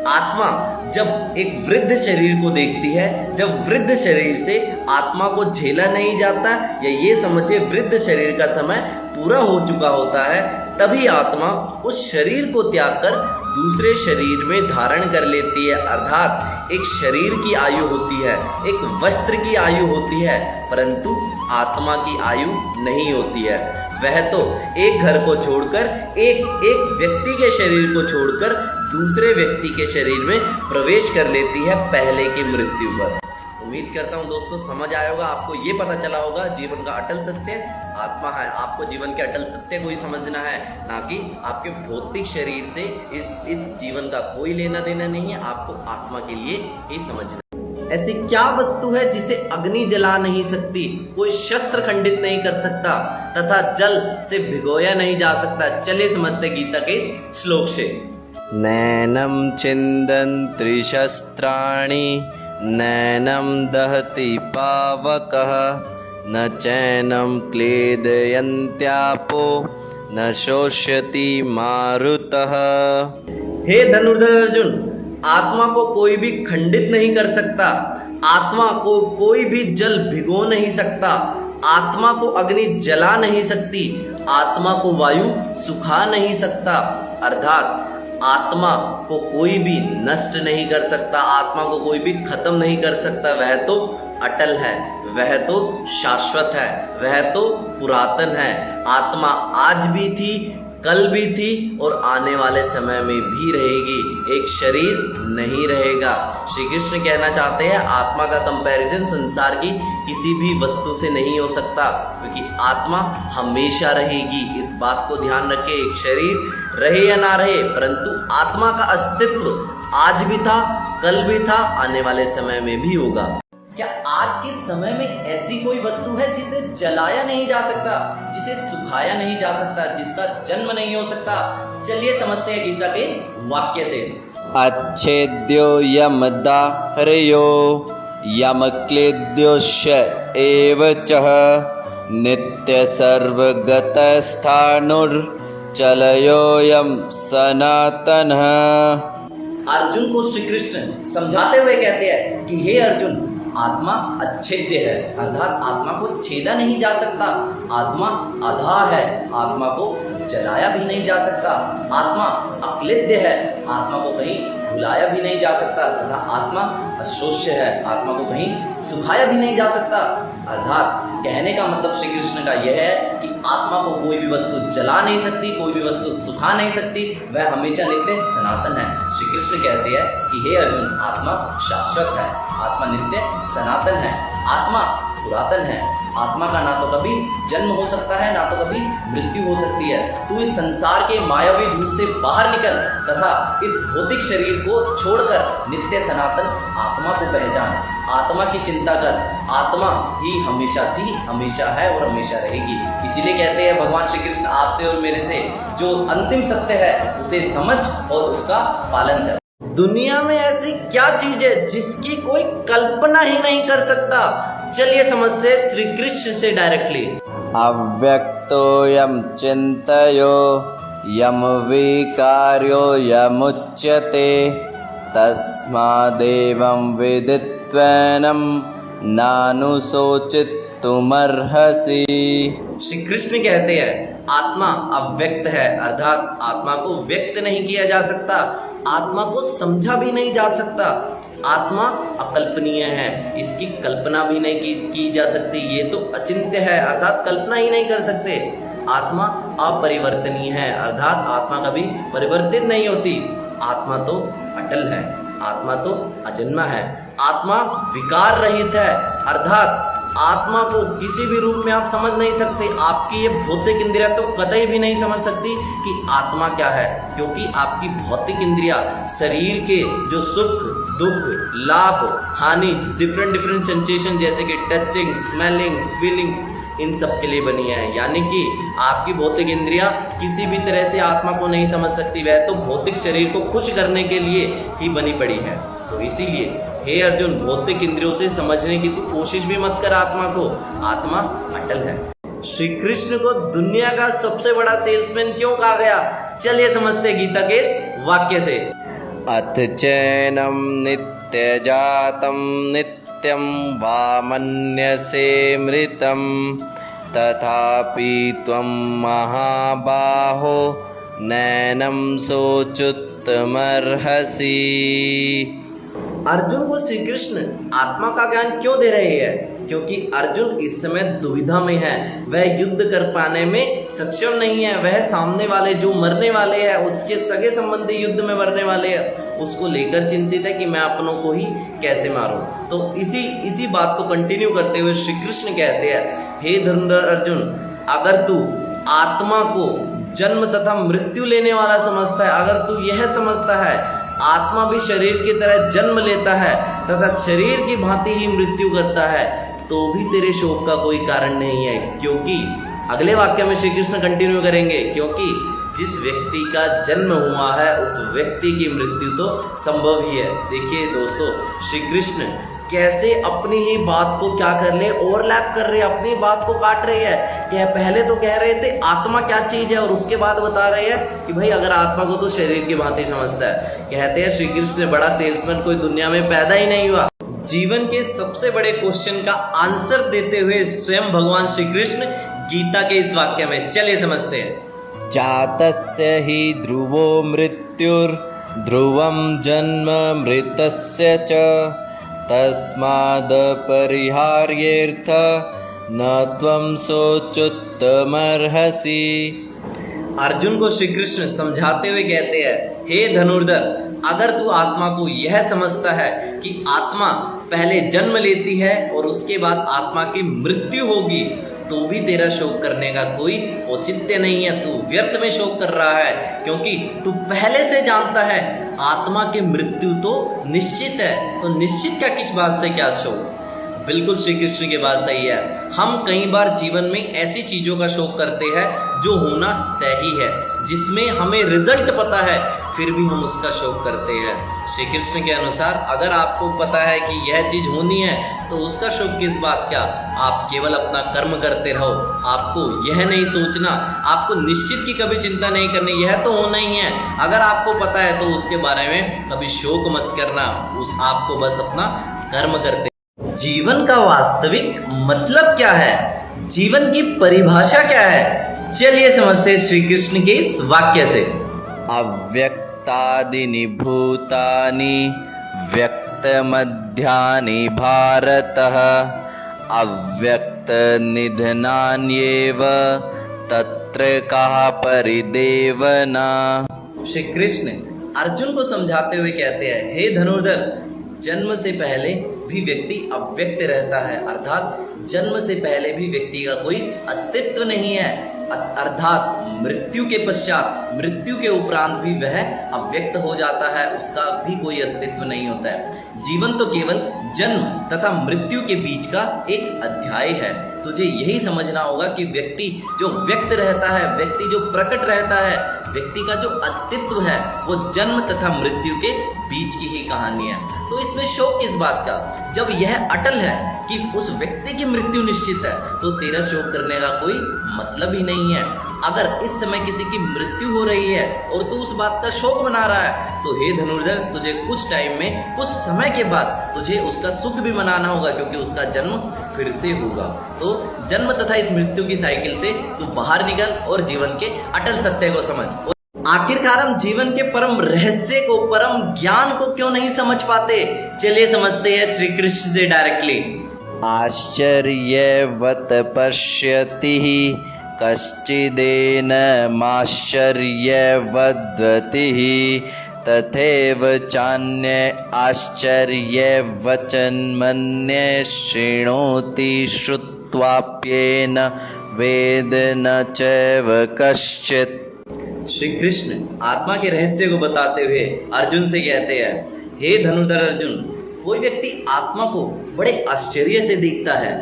आत्मा जब एक वृद्ध शरीर को देखती है, जब वृद्ध शरीर से आत्मा को झेला नहीं जाता या ये समझे वृद्ध शरीर का समय पूरा हो चुका होता है, तभी आत्मा उस शरीर को त्याग कर दूसरे शरीर में धारण कर लेती है। अर्थात एक शरीर की आयु होती है, एक वस्त्र की आयु होती है, परंतु आत्मा की आयु नहीं होती है। वह तो एक घर को छोड़कर एक व्यक्ति के शरीर को छोड़कर दूसरे व्यक्ति के शरीर में प्रवेश कर लेती है पहले की मृत्यु पर। उम्मीद करता हूँ दोस्तों समझ आया होगा, आपको ये पता चला होगा जीवन का अटल सत्य आत्मा है। आपको जीवन के अटल सत्य को ही समझना है, ना कि आपके भौतिक शरीर से इस जीवन का कोई लेना देना नहीं है। आपको आत्मा के लिए ही समझना है। ऐसी क्या वस्तु है जिसे अग्नि जला नहीं सकती, कोई शस्त्र खंडित नहीं कर सकता तथा जल से भिगोया नहीं जा सकता? चलिए समझते गीता के इस श्लोक से। नैनं छिन्दन्ति शस्त्राणि नैनं दहति पावकः न चैनं क्लेदयन्त्यापो न शोष्यति मारुतः। हे धनुर्धर अर्जुन, आत्मा को कोई भी खंडित नहीं कर सकता, आत्मा को कोई भी जल भिगो नहीं सकता, आत्मा को अग्नि जला नहीं सकती, आत्मा को वायु सुखा नहीं सकता। अर्थात आत्मा को कोई भी नष्ट नहीं कर सकता, आत्मा को कोई भी खत्म नहीं कर सकता। वह तो अटल है, वह तो शाश्वत है, वह तो पुरातन है। आत्मा आज भी थी, कल भी थी और आने वाले समय में भी रहेगी, एक शरीर नहीं रहेगा। श्री कृष्ण कहना चाहते हैं आत्मा का कंपैरिजन संसार की किसी भी वस्तु से नहीं हो सकता, क्योंकि आत्मा हमेशा रहेगी। इस बात को ध्यान रखें, एक शरीर रहे या ना रहे, परंतु आत्मा का अस्तित्व आज भी था, कल भी था, आने वाले समय में भी होगा। क्या आज के समय में ऐसी कोई वस्तु है जिसे जलाया नहीं जा सकता, जिसे सुखाया नहीं जा सकता, जिसका जन्म नहीं हो सकता? चलिए समझते हैं गीता के इस वाक्य से। अच्छेद्यो यम दाह्यो यम क्लेद्योश्च एव चः नित्य सर्वगत स्थानुर चलयोयम सनातनः। अर्जुन को श्री कृष्ण समझाते हुए कहते हैं कि हे अर्जुन, आत्मा अच्छेद्य है, अर्थात आत्मा को छेदा नहीं जा सकता, आत्मा अधा है, आत्मा को जलाया भी नहीं जा सकता, आत्मा अक्लेद्य है, आत्मा को कहीं भुलाया भी नहीं जा सकता, तथा आत्मा अशोष्य है, आत्मा को कहीं सुखाया भी नहीं जा सकता। अर्थात कहने का मतलब श्री कृष्ण का यह है कि आत्मा को कोई भी वस्तु जला नहीं सकती, कोई भी वस्तु सुखा नहीं सकती, वह हमेशा नित्य सनातन है। श्री कृष्ण कहते हैं कि हे अर्जुन, आत्मा शाश्वत है, आत्मा नित्य सनातन है, आत्मा पुरातन है, आत्मा का ना तो कभी जन्म हो सकता है, ना तो कभी मृत्यु हो सकती है। तू इस संसार के मायावी झूठ से बाहर निकल तथा इस भौतिक शरीर को छोड़कर नित्य सनातन आत्मा को पहचान, आत्मा की चिंता कर। आत्मा ही हमेशा थी, हमेशा है और हमेशा रहेगी। इसीलिए कहते हैं भगवान श्री कृष्ण आपसे और मेरे से, जो अंतिम सत्य है उसे समझ और उसका पालन कर। दुनिया में ऐसी क्या चीज है जिसकी कोई कल्पना ही नहीं कर सकता? चलिए समझते हैं श्री कृष्ण से डायरेक्टली। अव्यक्तो यम चिन्तयो यम विकार्यो यमुच्यते तस्मादेवं विदित्वैनं नानुशोचितुमर्हसि। श्री कृष्ण कहते हैं आत्मा अव्यक्त है, अर्थात आत्मा को व्यक्त नहीं किया जा सकता, आत्मा को समझा भी नहीं जा सकता, आत्मा अकल्पनीय है, इसकी कल्पना भी नहीं की जा सकती, ये तो अचिंत्य है, अर्थात कल्पना ही नहीं कर सकते। आत्मा अपरिवर्तनीय है, अर्थात आत्मा कभी परिवर्तित नहीं होती। आत्मा तो अटल है, आत्मा तो अजन्मा है, आत्मा विकार रहित है, अर्थात आत्मा को किसी भी रूप में आप समझ नहीं सकते। आपकी ये भौतिक इंद्रिया तो कतई भी नहीं समझ सकती कि आत्मा क्या है, क्योंकि आपकी भौतिक इंद्रिया शरीर के जो सुख दुख लाभ हानि डिफरेंट सेंसेशन जैसे कि टचिंग स्मेलिंग फीलिंग इन सब के लिए बनी है। यानी कि आपकी भौतिक इंद्रिया किसी भी तरह से आत्मा को नहीं समझ सकती, वह तो भौतिक शरीर को खुश करने के लिए ही बनी पड़ी है। तो इसीलिए हे अर्जुन, भौतिक इंद्रियों से समझने की तू कोशिश भी मत कर आत्मा को, आत्मा अटल है। श्री कृष्ण को दुनिया का सबसे बड़ा सेल्समैन क्यों कहा गया? चलिए समझते गीता के इस वाक्य से। अथ चैनम नित्यजातं नित्यं वा मन्यसे मृतं तथापि त्वं महाबाहो नैनं सोचुत्तमर्हसि। अर्जुन को श्री कृष्ण आत्मा का ज्ञान क्यों दे रहे हैं? क्योंकि अर्जुन इस समय दुविधा में है, वह युद्ध कर पाने में सक्षम नहीं है। वह सामने वाले जो मरने वाले हैं, उसके सगे संबंधी युद्ध में मरने वाले हैं, उसको लेकर चिंतित है कि मैं अपनों को ही कैसे मारूं। तो इसी बात को कंटिन्यू करते हुए श्री कृष्ण कहते हैं, हे धनुर्धर अर्जुन, अगर तू आत्मा को जन्म तथा मृत्यु लेने वाला समझता है, अगर तू यह समझता है आत्मा भी शरीर की तरह जन्म लेता है तथा शरीर की भांति ही मृत्यु करता है, तो भी तेरे शोक का कोई कारण नहीं है। क्योंकि अगले वाक्य में श्री कृष्ण कंटिन्यू करेंगे, क्योंकि जिस व्यक्ति का जन्म हुआ है उस व्यक्ति की मृत्यु तो संभव ही है। देखिए दोस्तों, श्री कृष्ण कैसे अपनी ही बात को क्या कर ले, ओवरलैप कर रहे हैं, अपनी बात को काट रहे हैं। क्या पहले तो कह रहे थे आत्मा क्या चीज है, और उसके बाद बता रहे हैं कि भाई अगर आत्मा को तो शरीर की भांति समझता है। कहते हैं श्री कृष्ण बड़ा सेल्समैन कोई दुनिया में पैदा ही नहीं हुआ। जीवन के सबसे बड़े क्वेश्चन का आंसर देते हुए स्वयं भगवान श्री कृष्ण गीता के इस वाक्य में, चलिए समझते हैं। जातस्य हि ध्रुवो मृत्युर्ध्रुवं जन्म मृतस्य च तस्मादपरिहार्येऽर्थ न त्वं सोचुत्तमर्हसि। अर्जुन को श्री कृष्ण समझाते हुए कहते हैं, हे धनुर्धर, अगर तू आत्मा को यह समझता है कि आत्मा पहले जन्म लेती है और उसके बाद आत्मा की मृत्यु होगी, तो भी तेरा शोक करने का कोई औचित्य नहीं है। तू व्यर्थ में शोक कर रहा है, क्योंकि तू पहले से जानता है आत्मा की मृत्यु तो निश्चित है। तो निश्चित क्या, किस बात से क्या शोक? बिल्कुल श्री कृष्ण की बात सही है। हम कई बार जीवन में ऐसी चीजों का शोक करते हैं जो होना तय ही है, जिसमें हमें रिजल्ट पता है, फिर भी हम उसका शोक करते हैं। श्री कृष्ण के अनुसार अगर आपको पता है कि यह चीज होनी है, तो उसका शोक किस बात का? आप केवल अपना कर्म करते रहो। आपको यह नहीं सोचना, आपको निश्चित की कभी चिंता नहीं करनी, यह तो होना ही है। अगर आपको पता है तो उसके बारे में कभी शोक मत करना, आपको बस अपना कर्म करते। जीवन का वास्तविक मतलब क्या है? जीवन की परिभाषा क्या है? चलिए समझते हैं श्री कृष्ण के इस वाक्य से। अव्यक्तादीनि भूतानि व्यक्तमध्यानि भारतः अव्यक्तनिधनान्येव तत्र कः परिदेवना। श्री कृष्ण अर्जुन को समझाते हुए कहते हैं, हे धनुर्धर, जन्म से पहले भी व्यक्ति अव्यक्त रहता है, अर्थात जन्म से पहले भी व्यक्ति का कोई अस्तित्व नहीं है, अर्थात मृत्यु के पश्चात, मृत्यु के उपरांत भी वह अव्यक्त हो जाता है, उसका भी कोई अस्तित्व नहीं होता है। जीवन तो केवल जन्म तथा मृत्यु के बीच का एक अध्याय है। तुझे यही समझना होगा कि व्यक्ति जो व्यक्त रहता है, व्यक्ति जो प्रकट रहता है, व्यक्ति का जो अस्तित्व है, वो जन्म तथा मृत्यु के बीच की ही कहानी है। तो इसमें शोक किस बात का? जब यह अटल है कि उस व्यक्ति की मृत्यु निश्चित है, तो तेरा शोक करने का कोई मतलब ही नहीं है। अगर इस समय किसी की मृत्यु हो रही है और तू उस बात का शोक मना रहा है, तो हे धनुर्धर, तुझे कुछ टाइम में, कुछ समय के बाद तुझे उसका सुख भी मनाना होगा, क्योंकि उसका जन्म फिर से होगा। तो जन्म तथा इस मृत्यु की साइकिल से तू बाहर निकल और जीवन के अटल सत्य को समझ। आखिरकार हम जीवन के परम रहस्य को, परम ज्ञान को क्यों नहीं समझ पाते? चलिए समझते हैं श्री कृष्ण से डायरेक्टली। आश्चर्यवत् पश्यति कश्चिदेनमाश्चर्यवद्वतिः तथैव चान्ये आश्चर्यवचन्मन्ये शृणोति श्रुत्वाप्येन वेद न चैव कश्चित्। श्री कृष्ण आत्मा के रहस्य को बताते हुए अर्जुन से कहते हैं, हे धनुर्धर अर्जुन, कोई व्यक्ति आत्मा को बड़े आश्चर्य से देखता है,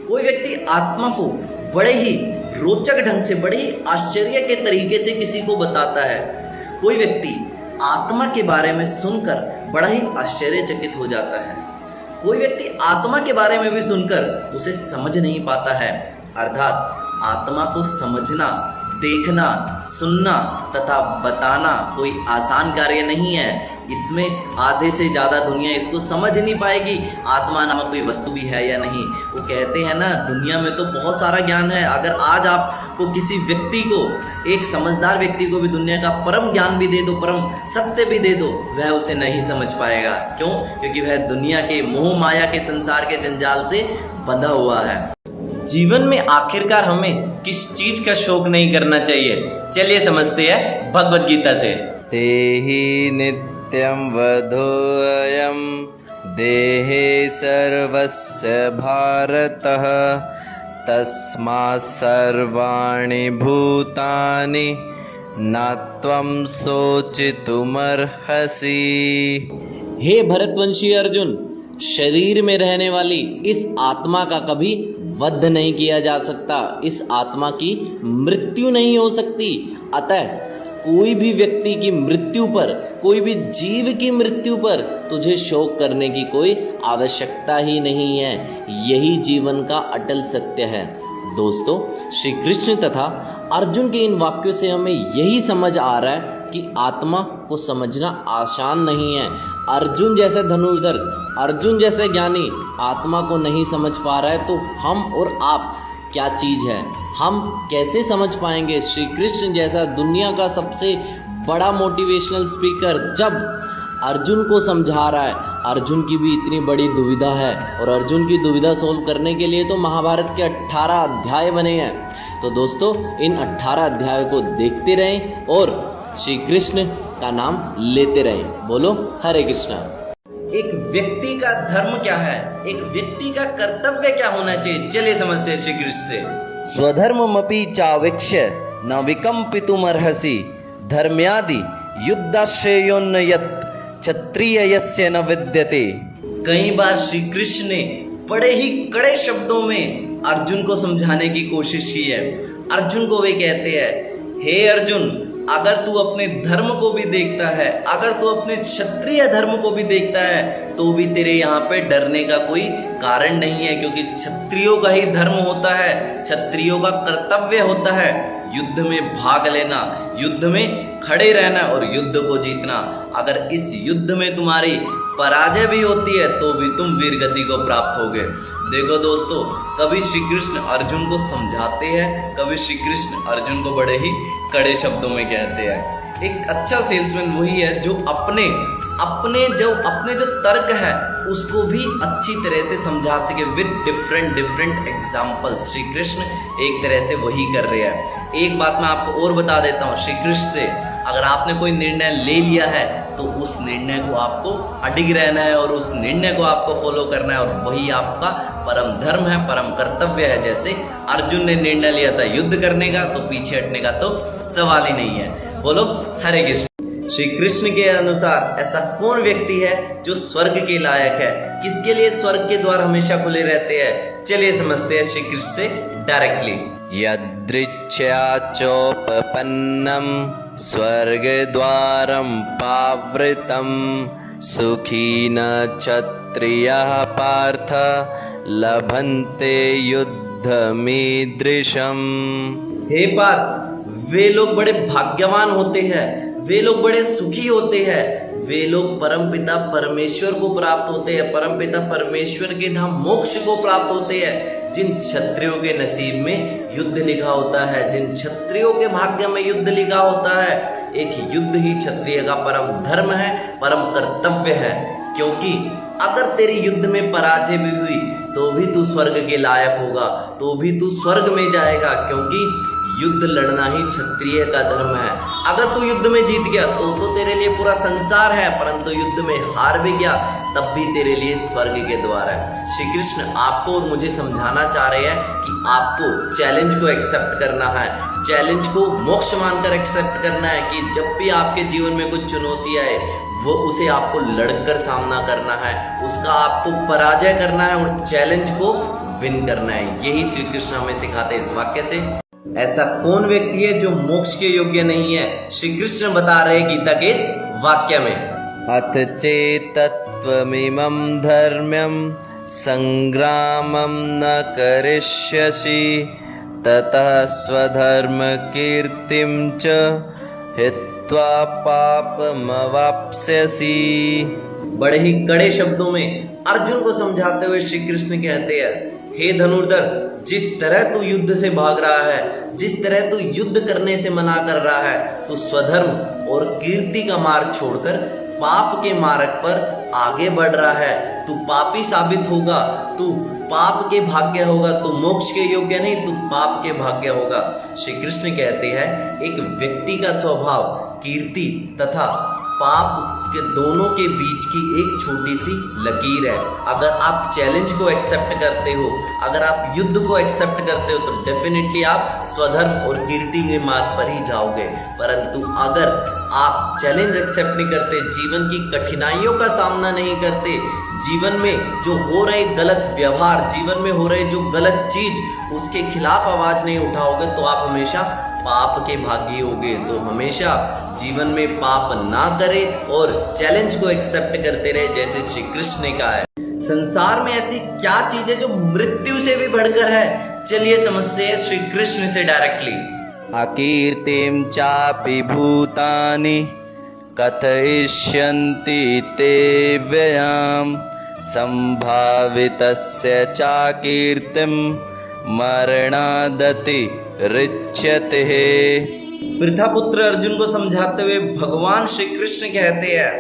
कोई व्यक्ति आत्मा को बड़े ही रोचक ढंग से, बड़े ही आश्चर्य के तरीके से किसी को बताता है। कोई व्यक्ति आत्मा के बारे में सुनकर बड़ा ही आश्चर्यचकित हो जाता है, कोई व्यक्ति आत्मा के बारे में भी सुनकर उसे समझ नहीं पाता है। अर्थात आत्मा को समझना, देखना, सुनना तथा बताना कोई आसान कार्य नहीं है। इसमें आधे से ज़्यादा दुनिया इसको समझ नहीं पाएगी आत्मा नामक कोई वस्तु भी है या नहीं। वो कहते हैं ना, दुनिया में तो बहुत सारा ज्ञान है, अगर आज आपको किसी व्यक्ति को, एक समझदार व्यक्ति को भी दुनिया का परम ज्ञान भी दे दो, परम सत्य भी दे दो, वह उसे नहीं समझ पाएगा। क्यों? क्योंकि वह दुनिया के मोह माया के संसार के जंजाल से बंधा हुआ है। जीवन में आखिरकार हमें किस चीज का शौक नहीं करना चाहिए? चलिए समझते हैं भगवत गीता से। तेहि नित्यं वधोऽयं देहे सर्वस्य भारतः तस्मात् सर्वाणि भूतानि न त्वं शोचितुमर्हसि। हे भरतवंशी अर्जुन, शरीर में रहने वाली इस आत्मा का कभी वध नहीं किया जा सकता, इस आत्मा की मृत्यु नहीं हो सकती। अतः कोई भी व्यक्ति की मृत्यु पर, कोई भी जीव की मृत्यु पर तुझे शोक करने की कोई आवश्यकता ही नहीं है। यही जीवन का अटल सत्य है। दोस्तों, श्री कृष्ण तथा अर्जुन के इन वाक्यों से हमें यही समझ आ रहा है कि आत्मा को समझना आसान नहीं है। अर्जुन जैसे धनुर्धर, अर्जुन जैसे ज्ञानी आत्मा को नहीं समझ पा रहा है, तो हम और आप क्या चीज़ है? हम कैसे समझ पाएंगे? श्री कृष्ण जैसा दुनिया का सबसे बड़ा मोटिवेशनल स्पीकर जब अर्जुन को समझा रहा है, अर्जुन की भी इतनी बड़ी दुविधा है, और अर्जुन की दुविधा सोल्व करने के लिए तो महाभारत के 18 अध्याय बने हैं। तो दोस्तों, इन 18 अध्यायों को देखते रहें और श्री कृष्ण का नाम लेते रहें। बोलो हरे कृष्णा। एक व्यक्ति का धर्म क्या है? एक व्यक्ति का कर्तव्य क्या होना चाहिए? चलिए समझते हैं श्री कृष्ण से। स्वधर्ममपि चावेक्ष्य न विकम्पितुमर्हसि धर्म्यादि युद्धाश्रेयोन्न यत् क्षत्रिय यस्य न विद्यते। कई बार श्री कृष्ण ने बड़े ही कड़े शब्दों में अर्जुन को समझाने की कोशिश की है। अर्जुन को वे कहते हैं, हे अर्जुन, अगर तू अपने धर्म को भी देखता है, अगर तू अपने क्षत्रिय धर्म को भी देखता है, तो भी तेरे यहाँ पे डरने का कोई कारण नहीं है, क्योंकि क्षत्रियों का ही धर्म होता है, क्षत्रियों का कर्तव्य होता है युद्ध में भाग लेना, युद्ध में खड़े रहना और युद्ध को जीतना। अगर इस युद्ध में तुम्हारी पराजय भी होती है तो भी तुम वीर गति को प्राप्त होगे। देखो दोस्तों, कभी श्री कृष्ण अर्जुन को समझाते हैं, कभी श्री कृष्ण अर्जुन को बड़े ही कड़े शब्दों में कहते हैं। एक अच्छा सेल्समैन वही है जो अपने जो तर्क है उसको भी अच्छी तरह से समझा सके with different example. Shri Krishna एक तरह से वही कर रहे हैं। एक बात मैं आपको और बता देता हूँ श्री कृष्ण से, अगर आपने कोई निर्णय ले लिया है तो उस निर्णय को आपको अडिग रहना है और उस निर्णय को आपको फॉलो करना है, और वही आपका परम धर्म है, परम कर्तव्य है। जैसे अर्जुन ने निर्णय लिया था युद्ध करने का, तो पीछे हटने का तो सवाल ही नहीं है। बोलो हरे कृष्ण। श्री कृष्ण के अनुसार ऐसा कौन व्यक्ति है जो स्वर्ग के लायक है? किसके लिए स्वर्ग के द्वार हमेशा खुले रहते हैं? चलिए समझते हैं श्री कृष्ण से डायरेक्टली। यदृच्छया चोपपन्नं स्वर्गद्वारं पावृतं सुखी न क्षत्रियः पार्थ लभन्ते युद्धमीदृशम्। हे पार्थ, वे लोग बड़े भाग्यवान होते हैं, वे लोग बड़े सुखी होते हैं, वे लोग परमपिता परमेश्वर को प्राप्त होते हैं, परमपिता परमेश्वर के धाम मोक्ष को प्राप्त होते हैं। जिन क्षत्रियों के नसीब में युद्ध लिखा होता है, जिन क्षत्रियों के भाग्य में युद्ध लिखा होता है, एक युद्ध ही क्षत्रिय का परम धर्म है, परम कर्तव्य है। क्योंकि अगर तेरी युद्ध में पराजय भी हुई तो भी तू स्वर्ग के लायक होगा, तो भी तू स्वर्ग में जाएगा, क्योंकि युद्ध लड़ना ही क्षत्रिय का धर्म है। अगर तू युद्ध में जीत गया तो तेरे लिए पूरा संसार है, परंतु युद्ध में हार भी गया तब भी तेरे लिए स्वर्ग के द्वार है। श्री कृष्ण आपको और मुझे समझाना चाह रहे हैं कि आपको चैलेंज को एक्सेप्ट करना है, चैलेंज को मोक्ष मानकर एक्सेप्ट करना है कि जब भी आपके जीवन में कुछ चुनौती आए वो उसे आपको लड़कर सामना करना है, उसका आपको पराजय करना है और चैलेंज को विन करना है। यही श्री कृष्ण हमें सिखाते हैं इस वाक्य से। ऐसा कौन व्यक्ति है जो मोक्ष के योग्य नहीं है? श्री कृष्ण बता रहे गीता के इस वाक्य में, अथ चेतत्वमिमं धर्म्यं संग्रामं न करिष्यसि ततः स्वधर्म कीर्तिं च हित्वा भूत्वा पापमवाप्स्यसि। बड़े ही कड़े शब्दों में अर्जुन को समझाते हुए श्री कृष्ण कहते हैं, हे धनुर्धर, जिस तरह तू युद्ध से भाग रहा है, जिस तरह तू युद्ध करने से मना कर रहा है, तू स्वधर्म और कीर्ति का मार्ग छोड़कर पाप के मार्ग पर आगे बढ़ रहा है। तू पापी साबित होगा, तू पाप के भाग्य होगा, तू मोक्ष के योग्य नहीं, तू पाप के भाग्य होगा। श्री कृष्ण कहते हैं, एक व्यक्ति का स्वभाव कीर्ति तथा पाप के दोनों के बीच की एक छोटी सी लकीर है। अगर आप चैलेंज को एक्सेप्ट करते हो, अगर आप युद्ध को एक्सेप्ट करते हो, तो डेफिनेटली आप स्वधर्म और कीर्ति के मार्ग पर ही जाओगे। परंतु अगर आप चैलेंज एक्सेप्ट नहीं करते, जीवन की कठिनाइयों का सामना नहीं करते, जीवन में जो हो रहे गलत व्यवहार, जीवन में हो रहे जो गलत चीज, उसके खिलाफ आवाज नहीं उठाओगे, तो आप हमेशा पाप के भागी होगे। तो हमेशा जीवन में पाप ना करें और चैलेंज को एक्सेप्ट करते रहे, जैसे श्री कृष्ण ने कहा है। संसार में ऐसी क्या चीज है जो मृत्यु से भी बढ़कर है? चलिए समझते हैं श्री कृष्ण से डायरेक्टली। अकीर्तिं चापि भूतानि कथयिष्यन्ति ते व्ययाम् संभावितस्य चाकीर्तिं मरणादति रिच्यते। वृद्धापुत्र अर्जुन को समझाते हुए भगवान श्री कृष्ण कहते हैं,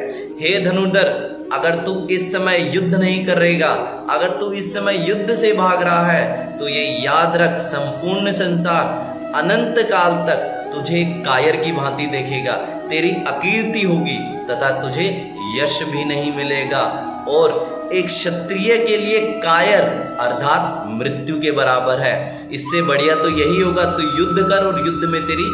हे धनुर्धर, अगर तू इस समय युद्ध नहीं करेगा, अगर तू इस समय युद्ध से भाग रहा है, तो ये याद रख, संपूर्ण संसार अनंत काल तक तुझे कायर की भांति देखेगा, तेरी अकीर्ति होगी तथा तुझे यश भी नहीं मिलेगा। और एक क्षत्रिय के लिए कायर अर्थात मृत्यु के बराबर है। इससे बढ़िया तो यही होगा, तू युद्ध कर और युद्ध में तेरी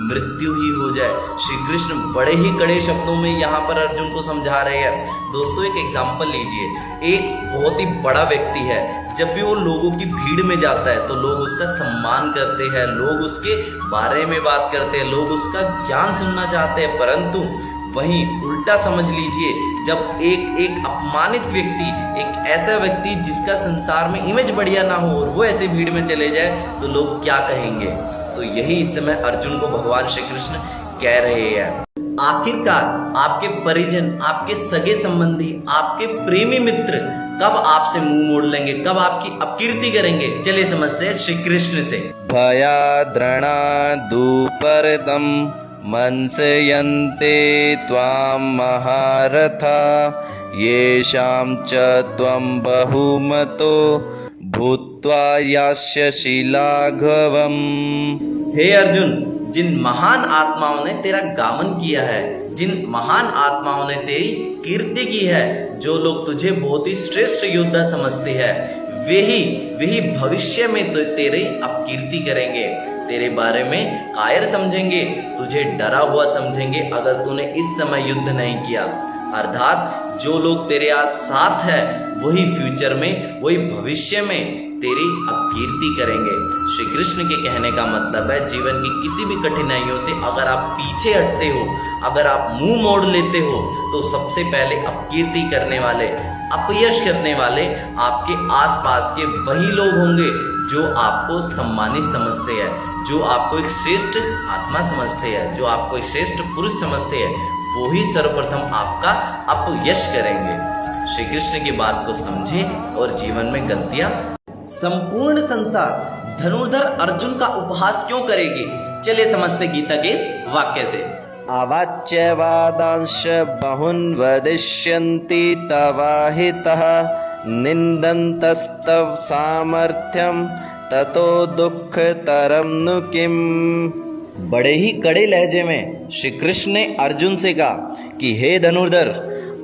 मृत्यु ही हो जाए। श्री कृष्ण बड़े ही कड़े शब्दों में यहाँ पर अर्जुन को समझा रहे हैं। दोस्तों, एक एग्जाम्पल लीजिए। एक बहुत ही बड़ा व्यक्ति है, जब भी वो लोगों की भीड़ में जाता है तो लोग उसका सम्मान करते हैं, लोग उसके बारे में बात करते हैं, लोग उसका ज्ञान सुनना चाहते हैं। परंतु वहीं उल्टा समझ लीजिए, जब एक अपमानित व्यक्ति, एक ऐसा व्यक्ति जिसका संसार में इमेज बढ़िया ना हो, और वो ऐसे भीड़ में चले जाए, तो लोग क्या कहेंगे? तो यही इस समय अर्जुन को भगवान श्री कृष्ण कह रहे हैं। आखिरकार आपके परिजन, आपके सगे संबंधी, आपके प्रेमी मित्र कब आपसे मुंह मोड़ लेंगे, कब आपकी अपकीर्ति करेंगे? चलिए समझते हैं श्री कृष्ण से। भयाद्रणा दुपर्दम मंसयन्ते त्वां महारथा येषां च त्वं बहुमतो भूत्वा यास्यसि लाघवम्। हे अर्जुन, जिन महान आत्माओं ने तेरा गामन किया है, जिन महान आत्माओं ने तेरी कीर्ति की है, जो लोग तुझे बहुत ही श्रेष्ठ योद्धा समझते हैं, वही भविष्य में तो तेरे अपकीर्ति करेंगे, तेरे बारे में कायर समझेंगे, तुझे डरा हुआ समझेंगे अगर तूने इस समय युद्ध नहीं किया। अर्थात जो लोग तेरे आज साथ है, वही फ्यूचर में, वही भविष्य में तेरी अपकीर्ति करेंगे। श्री कृष्ण के कहने का मतलब है, जीवन की किसी भी कठिनाइयों से अगर आप पीछे हटते हो, अगर आप मुंह मोड़ लेते हो, तो सबसे पहले अपकीर्ति करने वाले, अपयश करने वाले आपके आसपास के वही लोग होंगे जो आपको सम्मानित समझते हैं, जो आपको एक श्रेष्ठ आत्मा समझते हैं, जो आपको एक श्रेष्ठ पुरुष समझते हैं, वो ही सर्वप्रथम आपका अपयश करेंगे। श्री कृष्ण की बात को समझे और जीवन में गलतियां। संपूर्ण संसार धनुर्धर अर्जुन का उपहास क्यों करेगी? चलिए समझते गीता के इस वाक्य से। अवाच्य वादांश बहुन वदिष्यन्ति तवाहितः निन्दन्तस्तव सामर्थ्यम ततो दुःखतरं नु किम। बड़े ही कड़े लहजे में श्री कृष्ण ने अर्जुन से कहा कि हे धनुर्धर,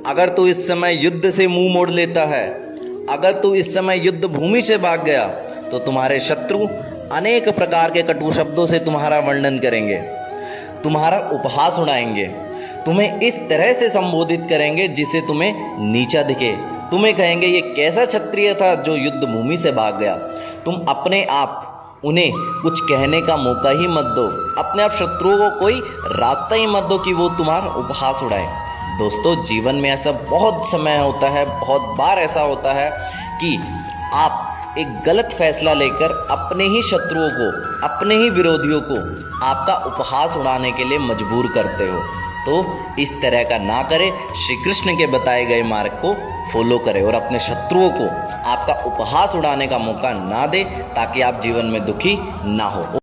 अगर तू इस समय युद्ध से मुंह मोड़ लेता है, अगर तू इस समय युद्ध भूमि से भाग गया, तो तुम्हारे शत्रु अनेक प्रकार के कटु शब्दों से तुम्हारा वर्णन करेंगे, तुम्हारा उपहास उड़ाएंगे, तुम्हें इस तरह से संबोधित करेंगे जिससे तुम्हें नीचा दिखे। तुम्हें कहेंगे ये कैसा क्षत्रिय था जो युद्ध भूमि से भाग गया। तुम अपने आप उन्हें कुछ कहने का मौका ही मत दो, अपने आप शत्रुओं को कोई रास्ता ही मत दो कि वो तुम्हारा उपहास उड़ाए। दोस्तों, जीवन में ऐसा बहुत समय होता है, बहुत बार ऐसा होता है कि आप एक गलत फैसला लेकर अपने ही शत्रुओं को, अपने ही विरोधियों को आपका उपहास उड़ाने के लिए मजबूर करते हो। तो इस तरह का ना करें, श्री कृष्ण के बताए गए मार्ग को फॉलो करें और अपने शत्रुओं को आपका उपहास उड़ाने का मौका ना दे, ताकि आप जीवन में दुखी ना हो।